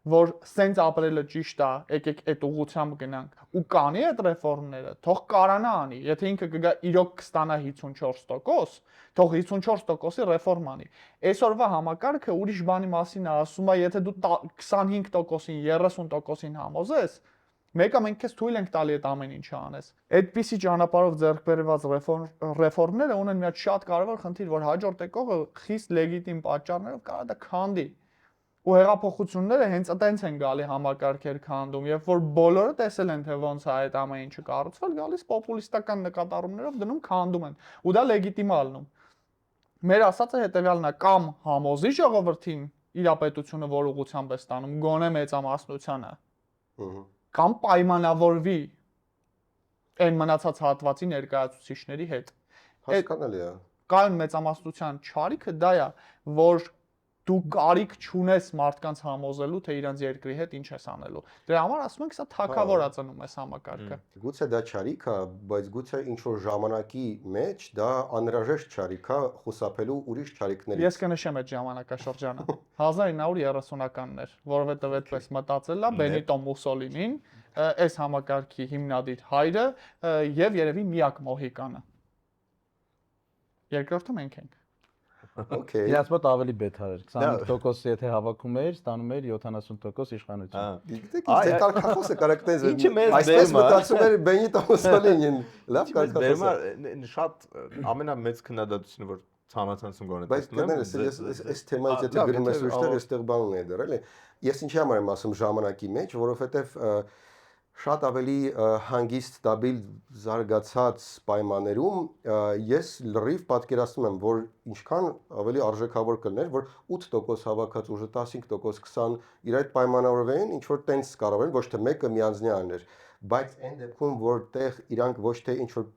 որ սենց ապրելը ճիշտ է, եկեք այդ ուղղությամբ գնանք ու կանի այդ ռեֆորմները, թող կարանա անի, եթե ինքը կգա իրոք կստանա 54%, թող 54%-ի ռեֆորմ անի։ Այսօրվա համակարգը ուրիշ բանի մասին է ասում, եթե դու 25%-ին, 30%-ին համոզես, մեկը մենք քեզ թույլ ենք տալի այդ ամեն ինչը անես։ Այդպիսի ճանապարհով ձեռք բերված ռեֆորմները ունեն մի հատ շատ կարևոր խնդիր, որ հաջորդ եկողը խիստ լեգիտիմ պատճառներով կարող է դա քանդի։ Ու հեղափոխությունները հենց այտենց են գալի համակարգեր քանդում, երբ որ բոլորը տեսել են, թե ոնց է այդ ամեն ինչը կառուցվել, գալիս պոպուլիստական նկատառումներով դնում քանդում են, ու դա լեգիտիմ է լինում։ Մեր ասածը հետեւյալն է, կամ համոզի ժողովրդին իրապետությունը որ ուղղությամբ է ստանում, գոնե մեծամասնությանը, կամ պայմանավորվի այն մնացած հատվածի ներկայացուցիչների հետ։ Հասկանալի է։ Կայուն մեծամասնության չարիքը դա է, որ դու կարիք չունես մարդկանց համոզելու, թե իրենց երկրի հետ ինչ ես անելու։ Դրա համար ասում ենք, սա թակավոր է ծնում այս համակարգը։ Գուցե դա չարիք է, բայց գուցե ինչ որ ժամանակի մեջ դա անհրաժեշտ չարիք է խուսափելու ուրիշ չարիքներից։ Ես կնշեմ այդ ժամանակաշրջանը 1930-ականներ, որովհետև այդպես մտածել է Բենիտո Մուսոլինին, այս համակարգի հիմնադիր հայրը եւ երևի միակ մոհիկանը։ Երկրորդը մենք ենք։ Okay։ Իրաց մոտ ավելի բետար էր 25% եթե հավաքում էր, ստանում էր 70% իշխանություն։ Գիտեք, ինչ կարգախոսը կարակտեզ է։ Ինչը մեզ Այսպես բերում է։ մտածում էր Բենիտո Մուսոլինին։ Լավ Բերում կարգախոս է։ է շատ ամենամեծ քննադատությունը, որ ցամացանցում գոնե Բայց կներես, այս թեմայից եթե գրում ես ուշտեղ, այստեղ բանն է դեռ, էլի։ Ես ինչի համար եմ ասում ժամանակի մեջ, որովհետև շատ ավելի հանգիստ, ստաբիլ զարգացած պայմաններում ես լրիվ պատկերացնում եմ, որ ինչքան ավելի արժեքավոր կլներ, որ 8% հավաքած ուժը 15%, 20 իր այդ պայմանավորվեին, ինչ որ տենց կարող են, ոչ թե մեկը միանձնյա աներ, բայց այն դեպքում, որտեղ իրանք ոչ թե ինչ որ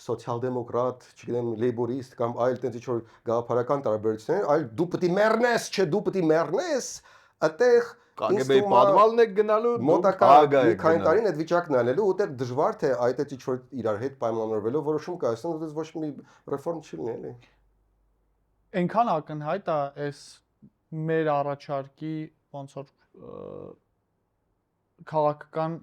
սոցիալ-դեմոկրատ, չգիտեմ, լեյբորիստ կամ այլ տենց ինչ որ գաղափարական տարբերություններ, այլ դու պետք է մեռնես, չէ, դու պետք է մեռնես, այդտեղ KGB-ի պատվալն եք գնալու, մոտակա մի քանի տարին այդ վիճակն անելու, ուտեղ դժվար թե այդ ինչ որ իրար հետ պայմանավորվելով որոշում կայացնեն, ուտեղ ոչ մի ռեֆորմ չի լինի, էլի։ Այնքան ակնհայտ է այս մեր առաջարկի ոնց որ քաղաքական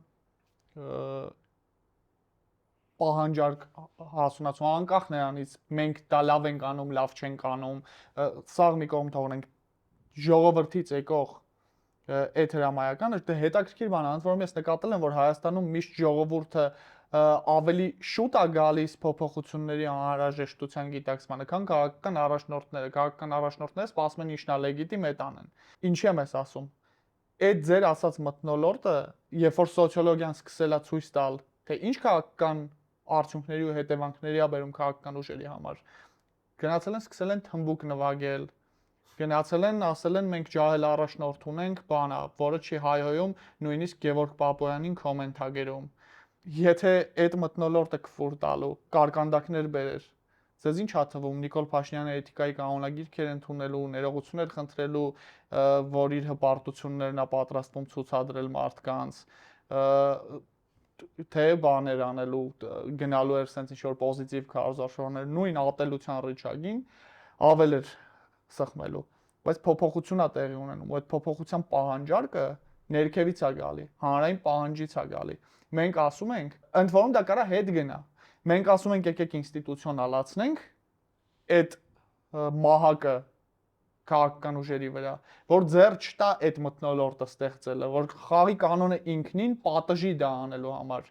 պահանջարկ հասունացում, անկախ նրանից մենք դա լավ ենք անում, լավ չենք անում, սաղ մի կողմ թողնենք, ժողովրդից եկող այդ հրամայական, դա հետաքրքիր բան է, որ ես նկատել եմ, որ Հայաստանում միշտ ժողովուրդը ավելի շուտ է գալիս փոփոխությունների անհրաժեշտության գիտակցմանը, քան քաղաքական առաջնորդները։ Քաղաքական առաջնորդները սպասում են ինչն է լեգիտիմ, այդ անեն։ Ինչի եմ ես ասում։ Այդ ձեր ասած մթնոլորտը, երբ որ սոցիոլոգիան սկսել է ցույց տալ, թե ինչ քաղաքական արդյունքների ու հետևանքների է բերում քաղաքական ուժերի համար, գնացել են սկսել են թմբուկ նվագել, գնացել են ասել են մենք ջահել առաջնորդ ունենք, բանա, որը չի հայհոյում, նույնիսկ Գևորգ Պապոյանին կոմենտ ա գրում։ Եթե այդ մթնոլորտը քֆուր տալու, կարկանդակներ բերեր, ձեզ ինչ ա թվում Նիկոլ Փաշինյանը էթիկայի կանոնագիրքեր ընդունելու, ներողություններ խնդրելու, որ իր հպարտություններն է պատրաստվում ցուցադրել մարդկանց, թե բաներ անելու, գնալու էր sense ինչ-որ պոզիտիվ քարոզարշավներ, նույն ատելության ռիճակին ավել էր սխմելու, բայց փոփոխություն է տեղի ունենում, ու այդ փոփոխության պահանջարկը ներքևից է գալի, հանրային պահանջից է գալի։ Մենք ասում ենք, ընդ որում դա կարա հետ գնա։ Մենք ասում ենք եկեք ինստիտուցիոնալացնենք այդ մահակը քաղաքական ուժերի վրա, որ ձեռ չտա այդ մթնոլորտը ստեղծելը, որ խաղի կանոնը ինքնին պատժի դա անելու համար,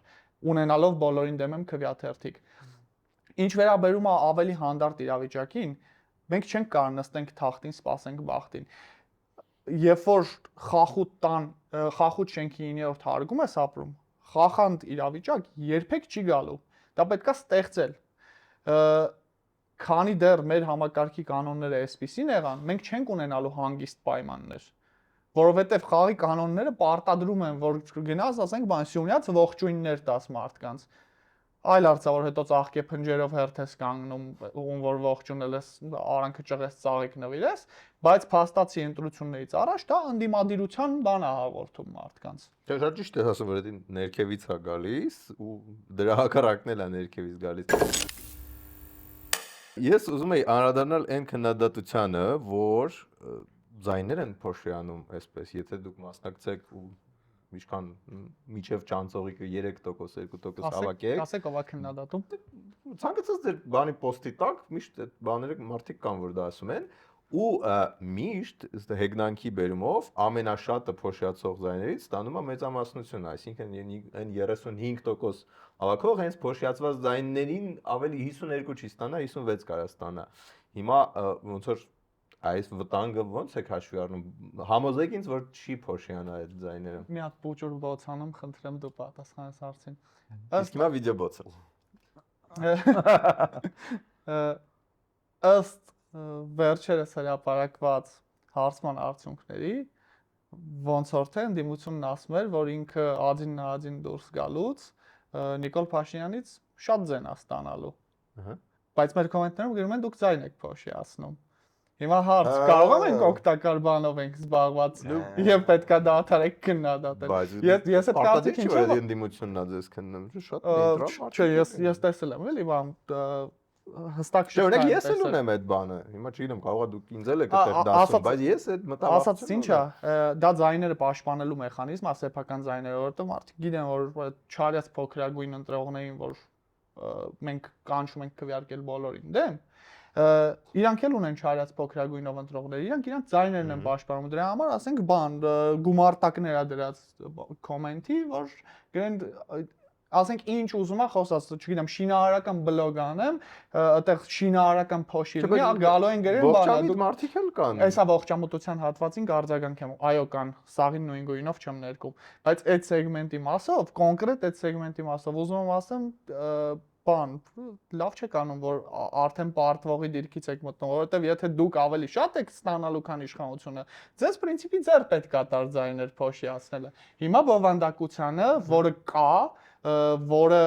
ունենալով բոլորին դեմ եմ քվյաթերթիկ։ Ինչ վերաբերում է ավելի հանդարտ իրավիճակին, մենք չենք կարող նստենք թախտին, սպասենք բախտին։ Երբ որ խախուտ շենքի 9-րդ հարգում ես ապրում, խախանդ իրավիճակ երբեք չի գալու։ Դա պետքա ստեղծել։ Քանի դեռ մեր համակարգի կանոնները այսպիսին եղան, մենք չենք ունենալու հանգիստ պայմաններ, որովհետև խաղի կանոնները պարտադրում են, որ գնաս, ասենք, բան Սյունյաց ողջույններ տաս մարդկանց։ Այլ հարցա, որ հետո ծաղկե փնջերով հերթ ես կանգնում, ում որ ողջունել ես, արանքը ճղես, ծաղիկ նվիրես, բայց փաստացի ընտրություններից առաջ դա անդիմադիրության բան է հաղորդում մարդկանց։ Դա շատ ճիշտ է ասում, որ դա ներքևից է գալիս ու դրա հակառակն էլ է ներքևից գալիս։ Ես ուզում եի անդրադառնալ այն քննադատությանը, որ ձայներ են փոշիանում այսպես, եթե դուք մասնակցեք ու ինչքան միջև ճանցողիկը 3%, 2% հավաքեք։ Ասեք ով է քննադատում։ Ցանկացած ձեր բանի պոստի տակ միշտ այդ բաները մարդիկ կան, որ դա ասում են, ու միշտ ըստ հեգնանքի բերումով ամենաշատը փոշիացող ձայներից ստանում է մեծամասնությունը, այսինքն այն 35% հավաքող հենց փոշիացված ձայններին ավելի 52 չի ստանա, 56 կարա ստանա։ Հիմա ոնց որ այս վտանգը ո՞նց եք հաշվի առնում։ Համոզեք ինձ, որ չի փոշիանա այդ ձայները։ Մի հատ բուջուր բոցանում, խնդրեմ դու պատասխանես հարցին։ Իսկ հիմա վիդեո բոցը։ Ըստ վերջերս հրապարակված հարցման արդյունքների, ոնց որ թե ընդդիմությունն ասում էր, որ ինքը ադին դուրս գալուց Նիկոլ Փաշինյանից շատ ձեն է ստանալու։ Բայց մեր կոմենտներում գրում են դուք ձայն եք փոշիացնում։ Հիմա հարց, կարող ենք օգտակար բանով ենք զբաղված եւ պետքա դադարեք քննադատել։ Ես այդ կարծիքին չեմ, ընդդիմությունն է ձեզ քննում, շատ նեյտրալ։ Չէ, ես տեսել եմ, էլի բան հստակ չէ։ Օրինակ ես էլ ունեմ այդ բանը։ Հիմա չգիտեմ, կարողա դուք ինձ էլ եք այդտեղ դասում, բայց ես այդ մտավախությունը։ Ասած ինչ է, դա ձայները պաշտպանելու մեխանիզմ է, սեփական ձայները, որովհետեւ մարդիկ գիտեն, որ չարյաց փոքրագույն ընտրողներին, որ մենք կանչում ենք քվեարկել բոլորին դեմ, իրանք էլ ունեն չարյաց փոքրագույնով ընտրողներ, իրանք ձայներն են պաշտպանում, դրա համար ասենք բան գումարտակներ ա դրած կոմենտի, որ գրեն ասենք ինչ ուզում է խոսած, չգիտեմ, շինարարական բլոգ անեմ, այդտեղ շինարարական փոշի լինի, գալու են գրեն բանը, դուք մարդիկ էլ կան։ Այսա ողջամտության հատվածին կարձագանք եմ, այո կան, սաղին նույն գույնով չեմ ներկում, բայց այդ սեգմենտի մասով, կոնկրետ այդ սեգմենտի մասով ուզում եմ ասեմ, բան, լավ չեք անում, որ արդեն պարտվողի դիրքից եք մտնում, որովհետև եթե դուք ավելի շատ եք ստանալու, քան իշխանությունը, ձեզ պրինցիպի ձեր պետք է տար ձայներ փոշիացնելը։ Հիմա բովանդակությանը, որը կա, որը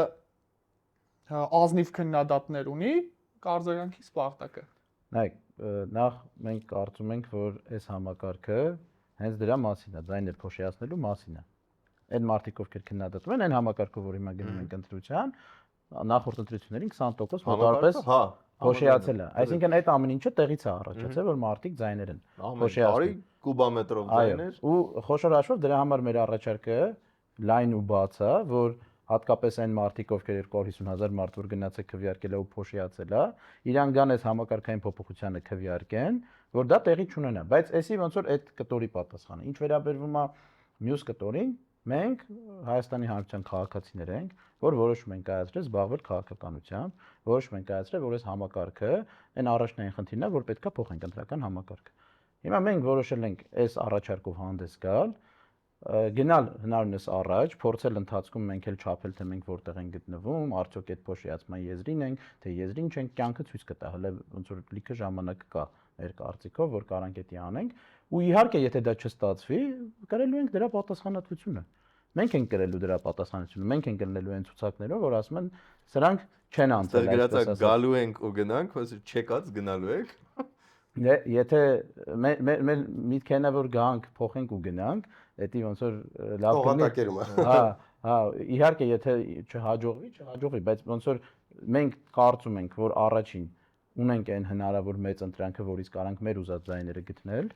ազնիվ քննադատներ ունի, կարձագանքի Սպարտակը։ Նայեք, նախ մենք կարծում ենք, որ այս համակարգը հենց դրա մասին է, ձայներ փոշիացնելու մասին է։ Այն մարդիկ, ովքեր քննադատում են, այն համակարգով, որ հիմա գնում ենք ընտրության, նախորդ ընտրություններին 20% մոտավորապես փոշիացել է։ Այսինքն այդ ամեն ինչը տեղից է առաջացել, որ մարդիկ ձայներ են փոշիացնում։ Կուբամետրով ձայներ։ Ու խոշոր հաշվով դրա համար մեր առաջարկը լայն ու բաց է, որ հատկապես այն մարդիկ, ովքեր 250,000 մարդ որ գնացել քվեարկել ու փոշիացել է, իրան գան այս համակարգային փոփոխությանը քվեարկեն, որ դա տեղի չունենա, բայց էսի ոնց որ այդ կտորի պատասխանը։ Ինչ վերաբերվում է մյուս կտորին, մենք Հայաստանի Հանրապետության քաղաքացիներ ենք, որ որոշում ենք կայացրել զբաղվել քաղաքականությամբ, որոշում ենք կայացրել, որ այս համակարգը այն առաջնային խնդիրն է, որ պետքա փոխենք ընտրական համակարգը։ Հիմա մենք որոշել ենք այս առաջարկով հանդես գալ, գնալ հնարինս առաջ, փորձել ընթացքում մենք էլ չափել, թե մենք որտեղ ենք գտնվում, արդյոք այդ փոշիացման եզրին ենք, թե եզրին չենք, կյանքը ցույց կտա, հələ ոնց որ լիքը ժամանակ կա մեր կարծիքով, որ կարանք դա անենք, ու իհարկե, եթե դա չստացվի, կրելու ենք դրա պատասխանատվությունը։ Մենք ենք կրելու դրա պատասխանատվությունը, մենք ենք գտնելու այն ցուցակներով, որ ասում են, սրանք չեն անցել, այսպես ասած, գալու ենք ու գնանք, ոսի չեկած գնալու եք։ Եթե մեր միտքն է որ գանք, փոխենք ու գնանք, դա ոնց որ լավ Օղակակերում է։ հա, իհարկե եթե չհաջողվի, բայց ոնց որ մենք կարծում ենք, որ առաջին ունենք այն հնարավոր մեծ ընտրանքը, որից կարանք մեր ուզած ձայները գտնել,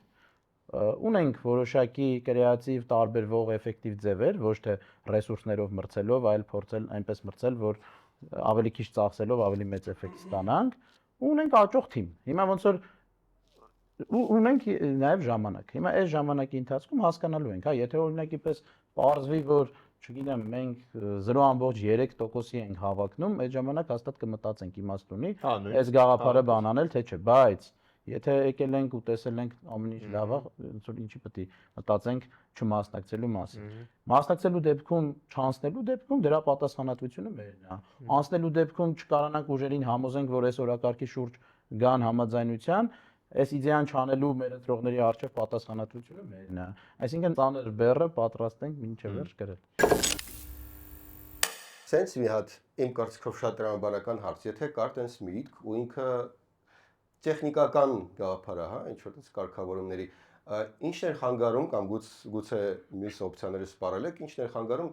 ունենք որոշակի կրեատիվ, տարբերվող, էֆեկտիվ ձևեր, ոչ թե ռեսուրսներով մրցելով, այլ փորձել այնպես մրցել, որ ավելի քիչ ծախսելով ավելի մեծ էֆեկտ ստանանք, ու ունենք աճող թիմ։ Հիմա ոնց որ ունենք նաև ժամանակ։ Հիմա այս ժամանակի ընթացքում հասկանալու ենք, հա, եթե օրինակի պես պարզվի, որ չգիտեմ, մենք 0.3%-ի ենք հավակնում, այդ ժամանակ հաստատ կմտածենք իմաստ ունի, այս գաղափարը բանանել թե չէ, բայց եթե եկել ենք ու տեսել ենք ամեն ինչ լավ է, ոնց որ ինչի պետք է մտածենք չմասնակցելու մասին։ Մասնակցելու դեպքում, չանցնելու դեպքում դրա պատասխանատվությունը մերն է։ Անցնելու դեպքում չկարանանք ուժերին համոզենք, որ այս օրակարգի շուրջ գան համաձայնության, այս իդեան չանելու մեր ընտրողների առջև պատասխանատվությունը մերն է։ Այսինքն ծանր բեռը պատրաստ ենք մինչև վերջ գրել։ Սենց մի հատ իմ կարծիքով շատ տրամաբանական հարց, եթե կար տենց միտք ու ինքը տեխնիկական գաղափար է, հա, ինչ որ տես կարգավորումների, ինչն էր խանգարում կամ գուցե մյուս օպցիաները սպառել եք, ինչն էր խանգարում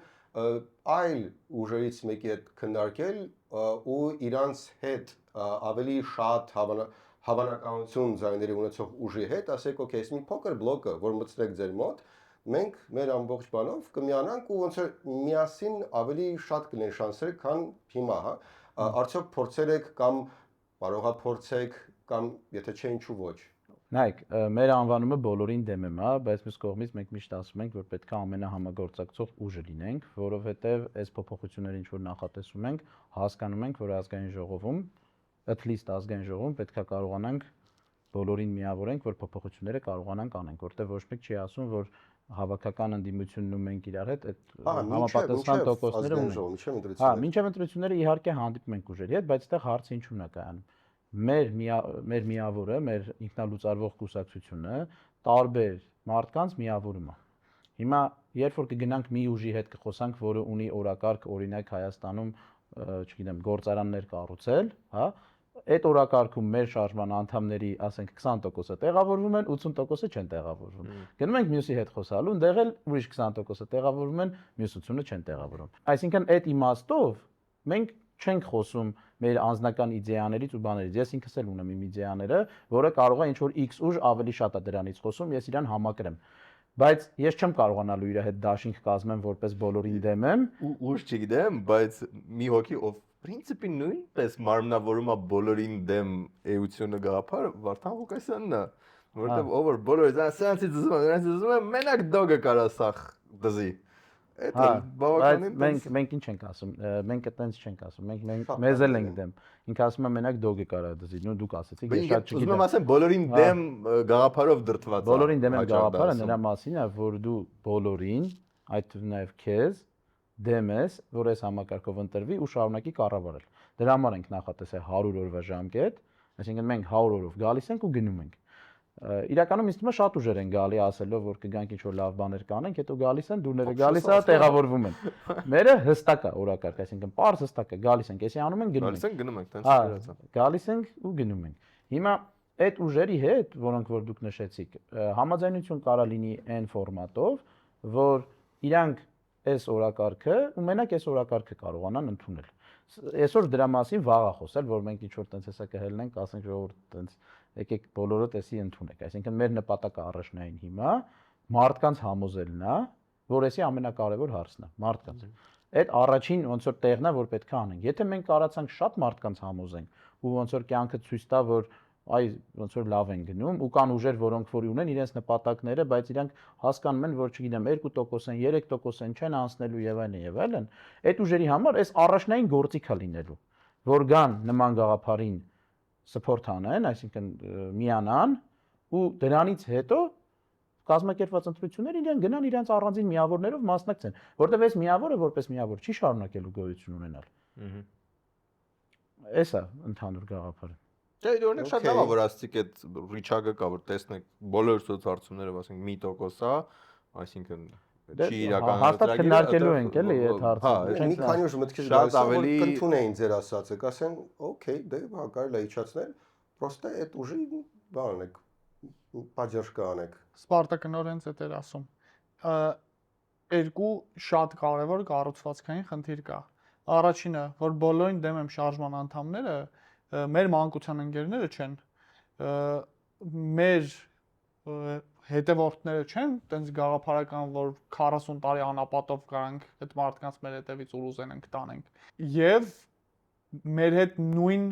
այլ ուժերից մեկի հետ քննարկել ու իրանց հետ ավելի շատ հավանականություն ձայների ունեցող ուժի հետ, ասեք, օքեյ, այս մի փոքր բլոկը, որ մտցրեք ձեր մոտ, մենք մեր ամբողջ բանով կմիանանք ու ոնց որ միասին ավելի շատ կլինեն շանսերը, քան հիմա, հա։ Արդյոք փորձել եք կամ կարողա փորձեք կամ եթե չէ ինչու ոչ։ Նայեք, մեր անվանումը բոլորին դեմ եմ, հա, բայց մյուս կողմից մենք միշտ ասում ենք, որ պետք է ամենահամագործակցող ուժը լինենք, որովհետև այս փոփոխությունները ինչ որ նախատեսում ենք, հասկանում ենք, որ ազգային ժողովում, at least ազգային ժողովում պետք է կարողանանք բոլորին միավորենք, որ փոփոխությունները կարողանանք անենք, որտեղ ոչ մեկ չի ասում, որ հավաքական ընդդիմությունն ու մենք իրար հետ այդ համապատասխան տոկոսները ունենք։ Հա, մինչև ընտրությունները իհարկե հանդիպում ենք ուժերի հետ, բայց այդտեղ հարցը ինչու՞ն է կայանում։ Մեր միավորը, մեր ինքնալուծարվող կուսակցությունը տարբեր մարդկանց միավորում է։ Հիմա երբ որ կգնանք մի ուժի հետ կխոսանք, որը ունի օրակարգ, օրինակ Հայաստանում, չգիտեմ, գործարաններ կառուցել, հա, այդ օրակարգում մեր շարժման անդամների, ասենք 20%-ը տեղավորվում են, 80%-ը չեն տեղավորվում։ Գնում ենք մյուսի հետ խոսալու, այնտեղ էլ ուրիշ 20%-ը տեղավորվում են, մյուս 80-ը չեն տեղավորվում։ Այսինքն այդ իմաստով մենք չենք խոսում մեր անձնական իդեաներից ու բաներից։ Ես ինքս էլ ունեմ իմ իդեաները, որը կարող է ինչ-որ X ուժ ավելի շատ է դրանից խոսում, ես իրան համակրեմ։ Բայց ես չեմ կարողանալու իր հետ դաշինք կազմեմ, որպես բոլորին դեմ եմ։ Ուժ չգիտեմ, բայց մի հոգի ով պրինցիպի նույնպես մարմնավորում է բոլորին դեմ էությունը գաղափար Վարդան Ղուկասյանն է, որովհետև ով բոլորը սրանցից զզում են, մենակ դոգը կարա սախ դզի։ Այդ բավականին մենք ինչ ենք ասում, մենք այտենց չենք ասում, մենք մեզ էլ ենք դեմ։ Ինքը ասում է մենակ դոգը կարա դզի, նո դուք ասեցիք, ես շատ չգիտեմ։ Ուզում եմ ասեմ բոլորին դեմ գաղափարով դրտված է։ Բոլորին դեմ եմ գաղափարը նրա մասին է, որ դու բոլորին, այդ նաև քեզ դեմ ես, որ այս համակարգով ընտրվի ու շարունակի կառավարել։ Դրա համար ենք նախատեսել 100 օրվա ժամկետ, այսինքն մենք 100 օրով գալիս ենք ու գնում ենք։ Իրականում ինձ թվում է շատ ուժեր են գալի ասելով, որ կգանք ինչ-որ լավ բաներ կանենք, հետո գալիս են, դուրները գալիս է, տեղավորվում են։ Մերը հստակ է օրակարգ, այսինքն պարզ հստակ է, գալիս ենք, էսի անում են գնում ենք։ Գալիս ենք, գնում ենք, տենց գրած է։ Գալիս ենք ու գնում ենք։ Հիմա այդ ուժերի հետ, որոնք որ դուք նշեցիք, համաձայնություն կարա լինի այն ֆորմատով, որ իրանք այս օրակարգը ու մենակ այս օրակարգը կարողանան ընդունել։ Այսօր դրա մասին վաղ է խոսել, որ մենք ինչ-որ տենց հեսա կհելնենք, ասենք ժողովուրդ տենց եկեք բոլորը տեսի ընդունեք։ Այսինքն մեր նպատակը առաջնային հիմա մարդկանց համոզելն է, որ էսի ամենակարևոր հարցն է, մարդկանց։ Այդ առաջին ոնց որ տեղն է, որ պետք է անենք։ Եթե մենք կարացանք շատ մարդկանց համոզենք ու ոնց որ կյանքը ցույց տա, որ այ ոնց որ լավ են գնում ու կան ուժեր, որոնք որ ունեն իրենց նպատակները, բայց իրանք հասկանում են, որ չգիտեմ 2% են, 3% չեն անցնելու եւ այլն եւ այլն, այդ ուժերի համար այս առաջնային գործիք է լինելու, որ գան նման գաղափարին support անեն, այսինքն միանան ու դրանից հետո կազմակերպված ընտրություններ իրեն գնան իրենց առանձին միավորներով մասնակցեն, որտեղ այս միավորը որպես միավոր չի շարունակելու գոյություն ունենալ։ Էսա ընդհանուր գաղափարը։ Դե օրինակ շատ լավ է որ ասցիք այդ ռիչագը կա որ տեսնեք բոլոր սոցհարցումներով ասենք 1% է, այսինքն չի հաստատ քննարկելու ենք էլի այդ հարցը։ Մի քանի օր մտքից գալիս է որ կընդունեին ձեր ասածը, կասեն, օքեյ, դե հա կարելի է իջացնել, պրոստը այդ ուժի բան եք, պատժ կանեք։ Սպարտակնորեն էդ էր ասում։ Երկու շատ կարևոր կառուցվածքային խնդիր կա։ Առաջինը, որ բոլորին դեմ եմ շարժման անդամները մեր մանկության ընկերները չեն, մեր հետևորդները չեն, տենց գաղափարական, որ 40 տարի անապատով գանք այդ մարդկանց մեր հետևից ուր ուզենենք տանենք։ Եվ մեր հետ նույն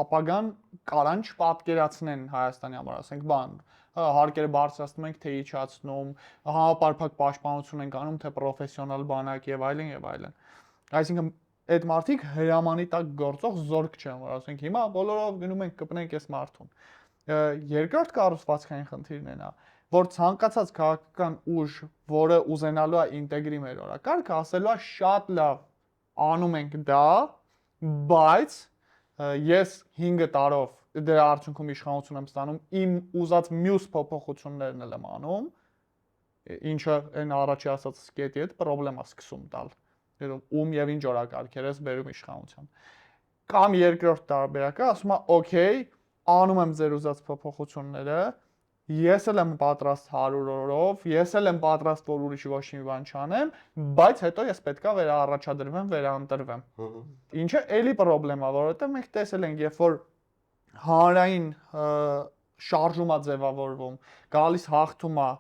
ապագան կարան չպատկերացնեն Հայաստանի համար, ասենք բան, հարկերը բարձրացնում ենք, թե իջացնում, համապարփակ պաշտպանություն ենք անում, թե պրոֆեսիոնալ բանակ եւ այլն եւ այլն։ Այսինքն այդ մարդիկ հրամանի տակ գործող զորք չեն, որ ասենք հիմա բոլորով գնում ենք կպնենք այս մարդուն։ Երկրորդ կառուցվածքային խնդիրն է նա, որ ցանկացած քաղաքական ուժ, որը ուզենալու է ինտեգրի մեր օրակարգը, ասելու է շատ լավ, անում ենք դա, բայց ես 5 տարով դրա արդյունքում իշխանություն եմ ստանում, իմ ուզած մյուս փոփոխություններն եմ անում, ինչը այն առաջի ասած սկետի հետ խնդրեմ է սկսում տալ։ Ում եւ ինչ օրակարգեր ես բերում իշխանության։ Կամ երկրորդ տարբերակը ասում է, օքեյ, անում եմ ձեր ուզած փոփոխությունները, ես էլ եմ պատրաստ 100 օրով, ես էլ եմ պատրաստ որ ուրիշ ոչ մի բան չանեմ, բայց հետո ես պետքա վերաառաջադրվեմ, վերաընտրվեմ։ Ինչը էլի խնդրեմ է, որովհետեւ մենք տեսել ենք, երբ որ հանրային շարժում է ձևավորվում, գալիս հաղթում է,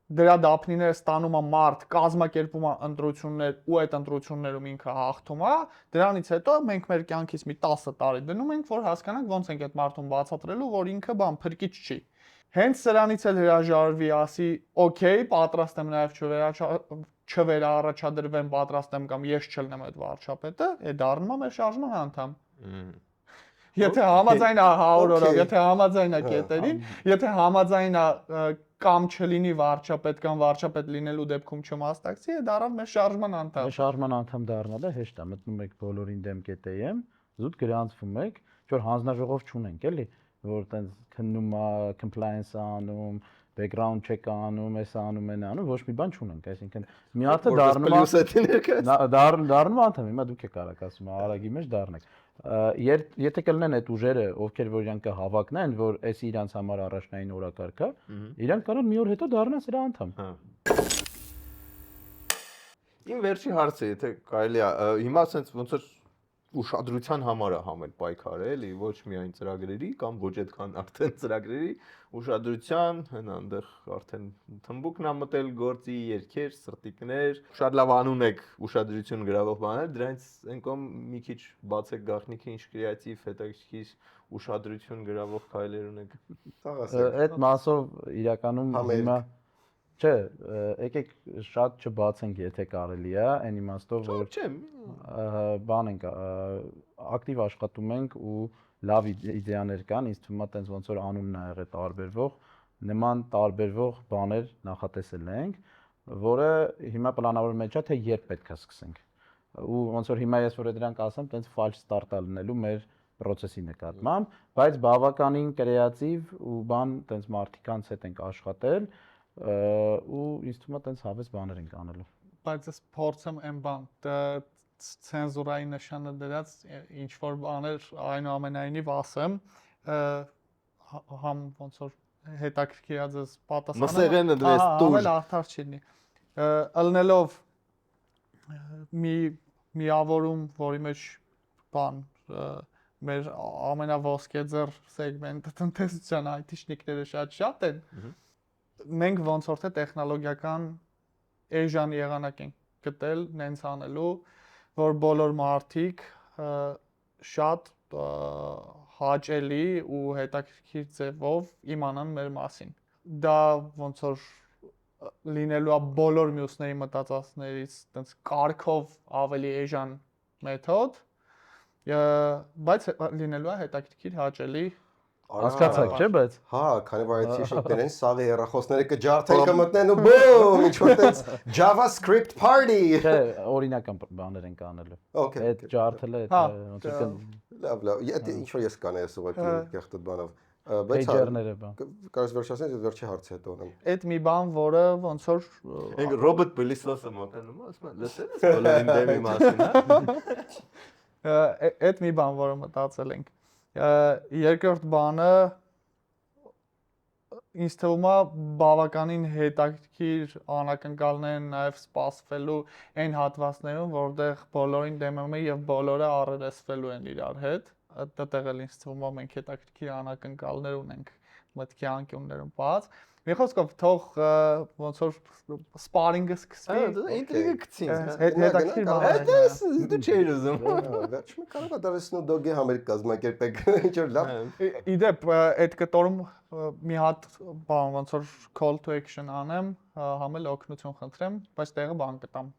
դրա դափնիները ստանում է մարդ, կազմակերպում է ընտրություններ ու այդ ընտրություններում ինքը հաղթում է, դրանից հետո մենք մեր կյանքից մի 10 տարի դնում ենք, որ հասկանանք ոնց ենք այդ մարդուն բացատրելու, որ ինքը բան փրկիչ չի։ Հենց սրանից էլ հրաժարվի, ասի, օքեյ, պատրաստ եմ նաև չվերաառաջադրվեմ, պատրաստ եմ կամ ես չլնեմ այդ վարչապետը, այդ դառնում է մեր շարժման անդամ։ Եթե համաձայն է 100 օրով, եթե համաձայն է կետերին, եթե համաձայն է կամ չլինի վարչապետ կամ վարչապետ լինելու դեպքում չմասնակցի, է դառավ մեր շարժման անդամ։ Մեր շարժման անդամ դառնալը հեշտ է, մտնում եք բոլորին դեմ կետեյեմ, զուտ գրանցվում եք, որ հանձնաժողով չունենք, էլի, որ տենց քննում է, compliance անում, background check անում, էս անում, այն անում, ոչ մի բան չունենք, այսինքն մի հատ դառնում է անդամ, հիմա դուք եք արագ ասում, արագի մեջ դառնեք։ Եթե կլինեն այդ ուժերը, ովքեր որ իրանք հավակնեն, որ այս իրանց համար առաջնային օրակարգ է, իրանք կարող մի օր հետո դառնան սրա անդամ։ Իմ վերջի հարցը, եթե կարելի է, հիմա ասենց ոնց որ ուշադրության համար է համել պայքարը, էլի, ոչ միայն ծրագրերի կամ ոչ այդքան արդեն ծրագրերի, ուշադրության, հենա այնտեղ արդեն թմբուկն է մտել գործի, երգեր, սրտիկներ, շատ լավ անուն եք ուշադրություն գրավող բաներ, դրանից այնքան մի քիչ բացեք գաղտնիքը, ինչ կրեատիվ, հետաքրքիր ուշադրություն գրավող քայլեր ունեք։ Այդ մասով իրականում հիմա չէ, եկեք շատ չբացենք, եթե կարելի է, այն իմաստով որ բան ենք ակտիվ աշխատում ենք ու լավ իդեաներ կան, ինձ թվում է տենց ոնց որ անունն ա եղել տարբերվող, նման տարբերվող բաներ նախատեսել ենք, որը հիմա պլանավորվում է, թե երբ պետք է սկսենք։ Ու ոնց որ հիմա ես որ դրանք ասեմ, տենց false start է լինելու մեր process-ի նկատմամբ, բայց բավականին կրեատիվ ու բան տենց մարդկանց հետ ենք աշխատել ու ինձ թվում է տենց հավես բաներ ենք անելու։ Բայց ես փորձեմ այն բան, ցենզուրայի նշանը դրած ինչ որ բաներ այնուամենայնիվ ասեմ, համ ոնց որ հետաքրքրած ես պատասխանը։ Մսեղենը դες տուր։ Ավել արդար չլինի։ Ըլնելով մի միավորում, որի մեջ բան մեր ամենավոսկեձեռ սեգմենտը տնտեսության IT-շնիկները շատ են։ Մենք ոնց որ թե տեխնոլոգիական էժան եղանակ ենք գտել նենց անելու, որ բոլոր մարդիկ շատ հաճելի ու հետաքրքիր ձևով իմանան մեր մասին։ Դա ոնց որ լինելու է բոլոր մյուսների մտածածներից տենց կարգով ավելի էժան մեթոդ, բայց լինելու է հետաքրքիր հաճելի Հասկացաք, չէ՞, բայց Հա, քանի որ այդ շիշիկներեն սաղի հեռախոսները կջարդեն կմտնեն ու բոմ, ինչ որ տենց JavaScript party։ չէ, օրինական բաներ են կանելու։ Okay, Այդ ջարդելը Հա, ոնց որ լավ, ինչ որ ես կանեի ուղղակի կեղտոտ բանով։ Բայց pager-ները բան։ կարես վերջացնես, այդ վերջի հարցը հետո ունեմ։ այդ մի բան, որը ոնց որ Ենք ռոբոտ պիլիսոսը մոտենում, ասում են, լսել ես բոլորին դեմի մասին, հա։ այդ մի բան, որը մտածել ենք։ Երկրորդ բանը ինձ թվում է բավականին հետաքրքիր անակնկալներ են նաև սպասվելու այն հատվածներում, որտեղ բոլորին դեմում է եւ բոլորը առերեսվելու են իրար հետ։ Այդտեղ էլ ինձ թվում է մենք հետաքրքիր անակնկալներ ունենք մտքի անկյուններում բաց։ Մի խոսքով թող ոնց որ սպարինգը սկսվի։ Ինտրիգը գցին։ Հետաքրքիր բան է։ Այդպես դու չէիր ուզում։ Վերջում կարող է դարես նո դոգի համեր կազմակերպեք, ինչ որ լավ։ Իդեպ այդ կտորում մի հատ բան ոնց որ call to action անեմ, համել օգնություն խնդրեմ, բայց տեղը բան կտամ։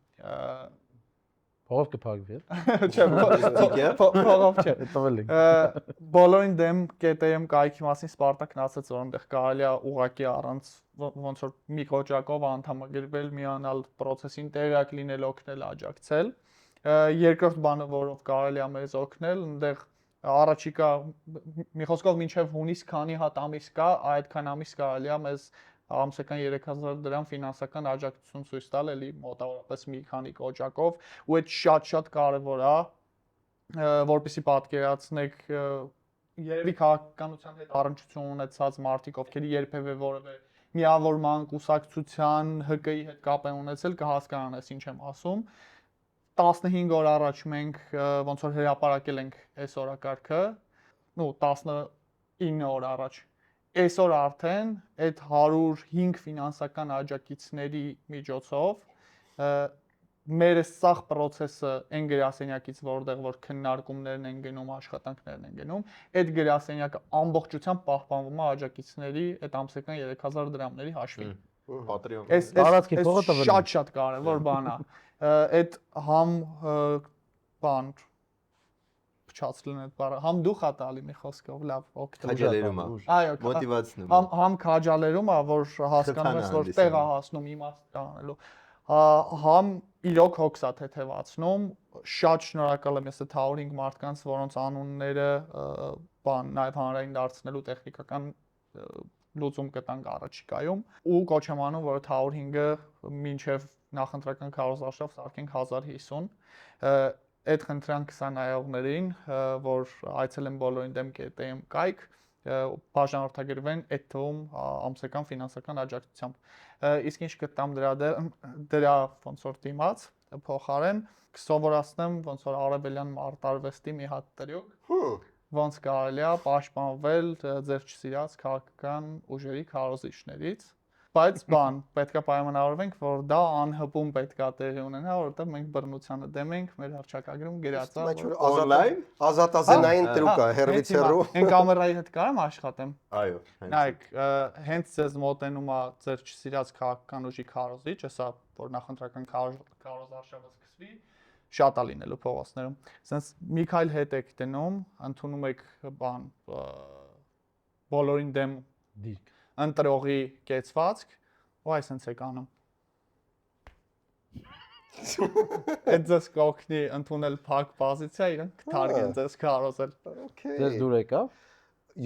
Փողով կփակվի։ Չէ, փողով չէ։ Տվել ենք։ Բոլորին դեմ KTM կայքի մասին Սպարտակն ասաց, որ այնտեղ կարելի է ուղակի առանց ոնց որ մի կոճակով անդամագրվել, միանալ process-ին տեղյակ լինել, օգնել, աջակցել։ Երկրորդ բանը, որով կարելի է մեզ օգնել, այնտեղ առաջիկա մի խոսքով մինչև հունիս քանի հատ ամիս կա, այդքան ամիս կարելի է մեզ ամսական 3000 դրամ ֆինանսական աջակցություն ցույց տալ, էլի մոտավորապես մի քանի կոճակով, ու այդ շատ կարևոր է, որպեսզի պատկերացնեք երևի քաղաքականության հետ առնչություն ունեցած մարդիկ, ովքեր երբևէ որևէ միավորման, կուսակցության, ՀԿ-ի հետ կապ են ունեցել, կհասկանան ես ինչ եմ ասում։ 15 օր առաջ մենք ոնց որ հրապարակել ենք այս օրակարգը, նո 19 օր առաջ։ Այսօր արդեն այդ 105 ֆինանսական աջակիցների միջոցով մեր սաղ process-ը այն գրասենյակից, որտեղ որ քննարկումներն են գնում, աշխատանքներն են գնում, այդ գրասենյակը ամբողջությամբ պահպանվում է աջակիցների այդ ամսական 3000 դրամների հաշվին։ Patreon։ Տարածքի փողը տվել են։ Շատ կարևոր բան է։ Այդ համ բան փչացնելն այդ բառը, համ դու խատալի մի խոսքով լավ օգտվում։ Քաջալերում է։ Այո, Մոտիվացնում։ համ քաջալերում է, որ հասկանում ես, որ տեղ է հասնում իմաստ անելու։ Համ իրոք հոգս է թեթևացնում, շատ շնորհակալ եմ ես այդ 105 մարդկանց, որոնց անունները բան նաև հանրային դարձնելու տեխնիկական լուծում կտանք առաջիկայում, ու կոչ եմ անում, որ 105-ը մինչև նախընտրական քարոզարշավ սարքենք 1050։ Այդ խնդրանք 20 նայողներին, որ այցելեն բոլորին դեմ KTM կայք, բաժանորդագրվեն այդ թվում ամսական ֆինանսական աջակցությամբ։ Իսկ ինչ կտամ դրա ոնց որ դիմաց փոխարեն կսովորացնեմ ոնց որ արևելյան մարտարվեստի մի հատ տրյուկ, ոնց կարելի է պաշտպանվել ձեր չսիրած քաղաքական ուժերի քարոզիչներից, բայց բան պետքա պայմանավորվենք, որ դա անհպում պետքա տեղի ունենա, որովհետև մենք բռնությանը դեմ ենք, մեր հռչակագրում գրած է, Բայց որ օնլայն ազատազենային տրուկ է, հերվից հեռու։ Այն կամերայի հետ կարամ աշխատեմ։ Այո։ Նայեք, հենց ձեզ մոտենում է ձեր չսիրած քաղաքական ուժի քարոզիչ, հեսա որ նախընտրական քարոզարշավը սկսվի, շատ է լինելու փողոցներում։ Սենց մի քայլ հետ եք դնում, ընդունում եք բան բոլորին դեմ Դիրք։ ընտրողի կեցվածք, ու այսպես եք անում։ Այդ ձեզ կօգնի ընդունել փակ պոզիցիա, իրենք կթարգեն ձեզ քարոզել։ Ձեզ դուր եկավ։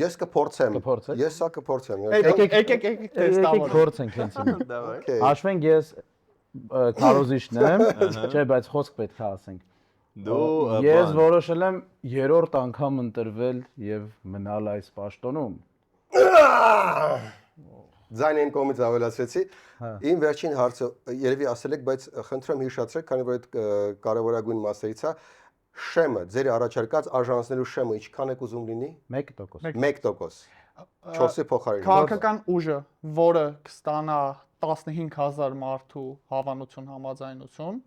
Ես կփորձեմ։ Կփորձեք։ Ես սա կփորձեմ։ Եկեք Եկեք տեստավորենք։ փորձենք հենց հիմա։ Դավայ։ Okay։ Հաշվենք ես քարոզիչն եմ, չէ, բայց խոսք պետք է ասենք։ Դու Ես որոշել եմ երրորդ անգամ ընտրվել եւ մնալ այս պաշտոնում։ Ձայնին կողմից ավելացրեցի։ Հա։ Իմ վերջին հարցը երևի ասել եք, բայց խնդրեմ հիշեցրեք, քանի որ այդ կարևորագույն մասերից է, շեմը, ձեր առաջարկած արժանացնելու շեմը ինչքան եք ուզում լինի։ 1%։ 1%։ 4-ի փոխարեն։ Քաղաքական ուժը, որը կստանա 15000 մարդու հավանություն համաձայնություն,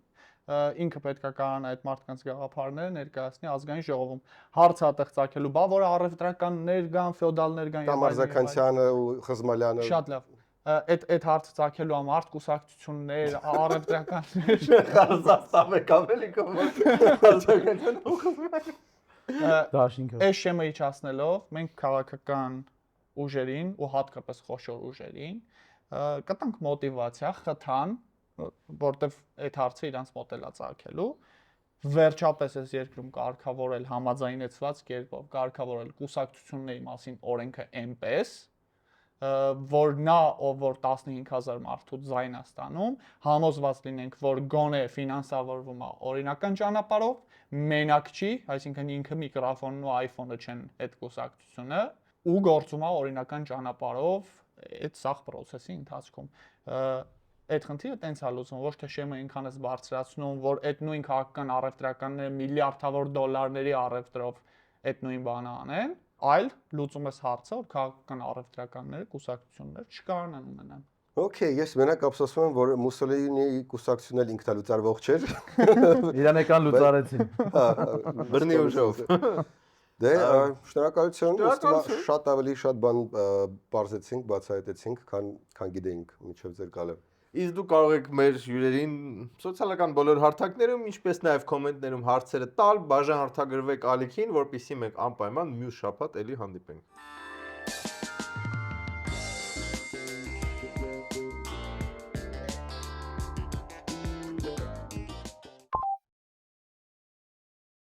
ինքը պետք է կարողանա այդ մարդկանց գաղափարները ներկայացնի ազգային ժողովում։ Հարց հատեղ ցակելու, բա որ առևտրականներ կան, ֆեոդալներ կան եւ այլն։ Տամարզականցյանը ու Խզմալյանը Շատ լավ։ Այդ հարցը ցակելու համար կուսակցություններ, առևտրականներ Խարզաստավ եք ավելի Դաշինքը։ Այս շեմը իջացնելով մենք քաղաքական ուժերին ու հատկապես խոշոր ուժերին կտանք մոտիվացիա խթան, որտեվ այդ հարցը իրանց մոտելա ցակելու վերջապես այս երկրում կարգավորել համաձայնեցված կերպով կարգավորել կուսակցությունների մասին օրենքը այնպես որ նա ով որ 15000 մարդու ձայն է ստանում համոզված լինենք որ գոնե ֆինանսավորվում է օրինական ճանապարհով մենակ չի, այսինքն ինքը միկրոֆոնն ու iPhone-ը չեն այդ կուսակցությունը ու գործում է օրինական ճանապարհով այդ սաղ process-ի ընթացքում այդ խնդիրը տենց է լուծվում ոչ թե շեմը ինքանից բարձրացնում որ այդ նույն քաղաքական առևտրականները միլիարդավոր դոլարների առևտրով այդ նույն բանը անեն այլ լուծում ես հարցը որ քաղաքական առևտրականները կուսակցություններ չկարողանան ունենան Okay, ես մենակ ափսոսում եմ, որ Մուսոլինիի կուսակցությունն էլ ինքնալուծարվող չէր։ Իրանական լուծարեցին։ բռնի ուժով Դե, շնորհակալություն, շատ ավելի շատ բան բարձեցինք, բացահայտեցինք, քան գիտեինք մինչև ձեր գալը։ Իսկ դու կարող եք մեր հյուրերին սոցիալական բոլոր հարթակներում, ինչպես նաև կոմենտներում հարցերը տալ, բաժան հարթագրվեք ալիքին, որպեսզի մենք անպայման մյուս շաբաթ էլի հանդիպենք։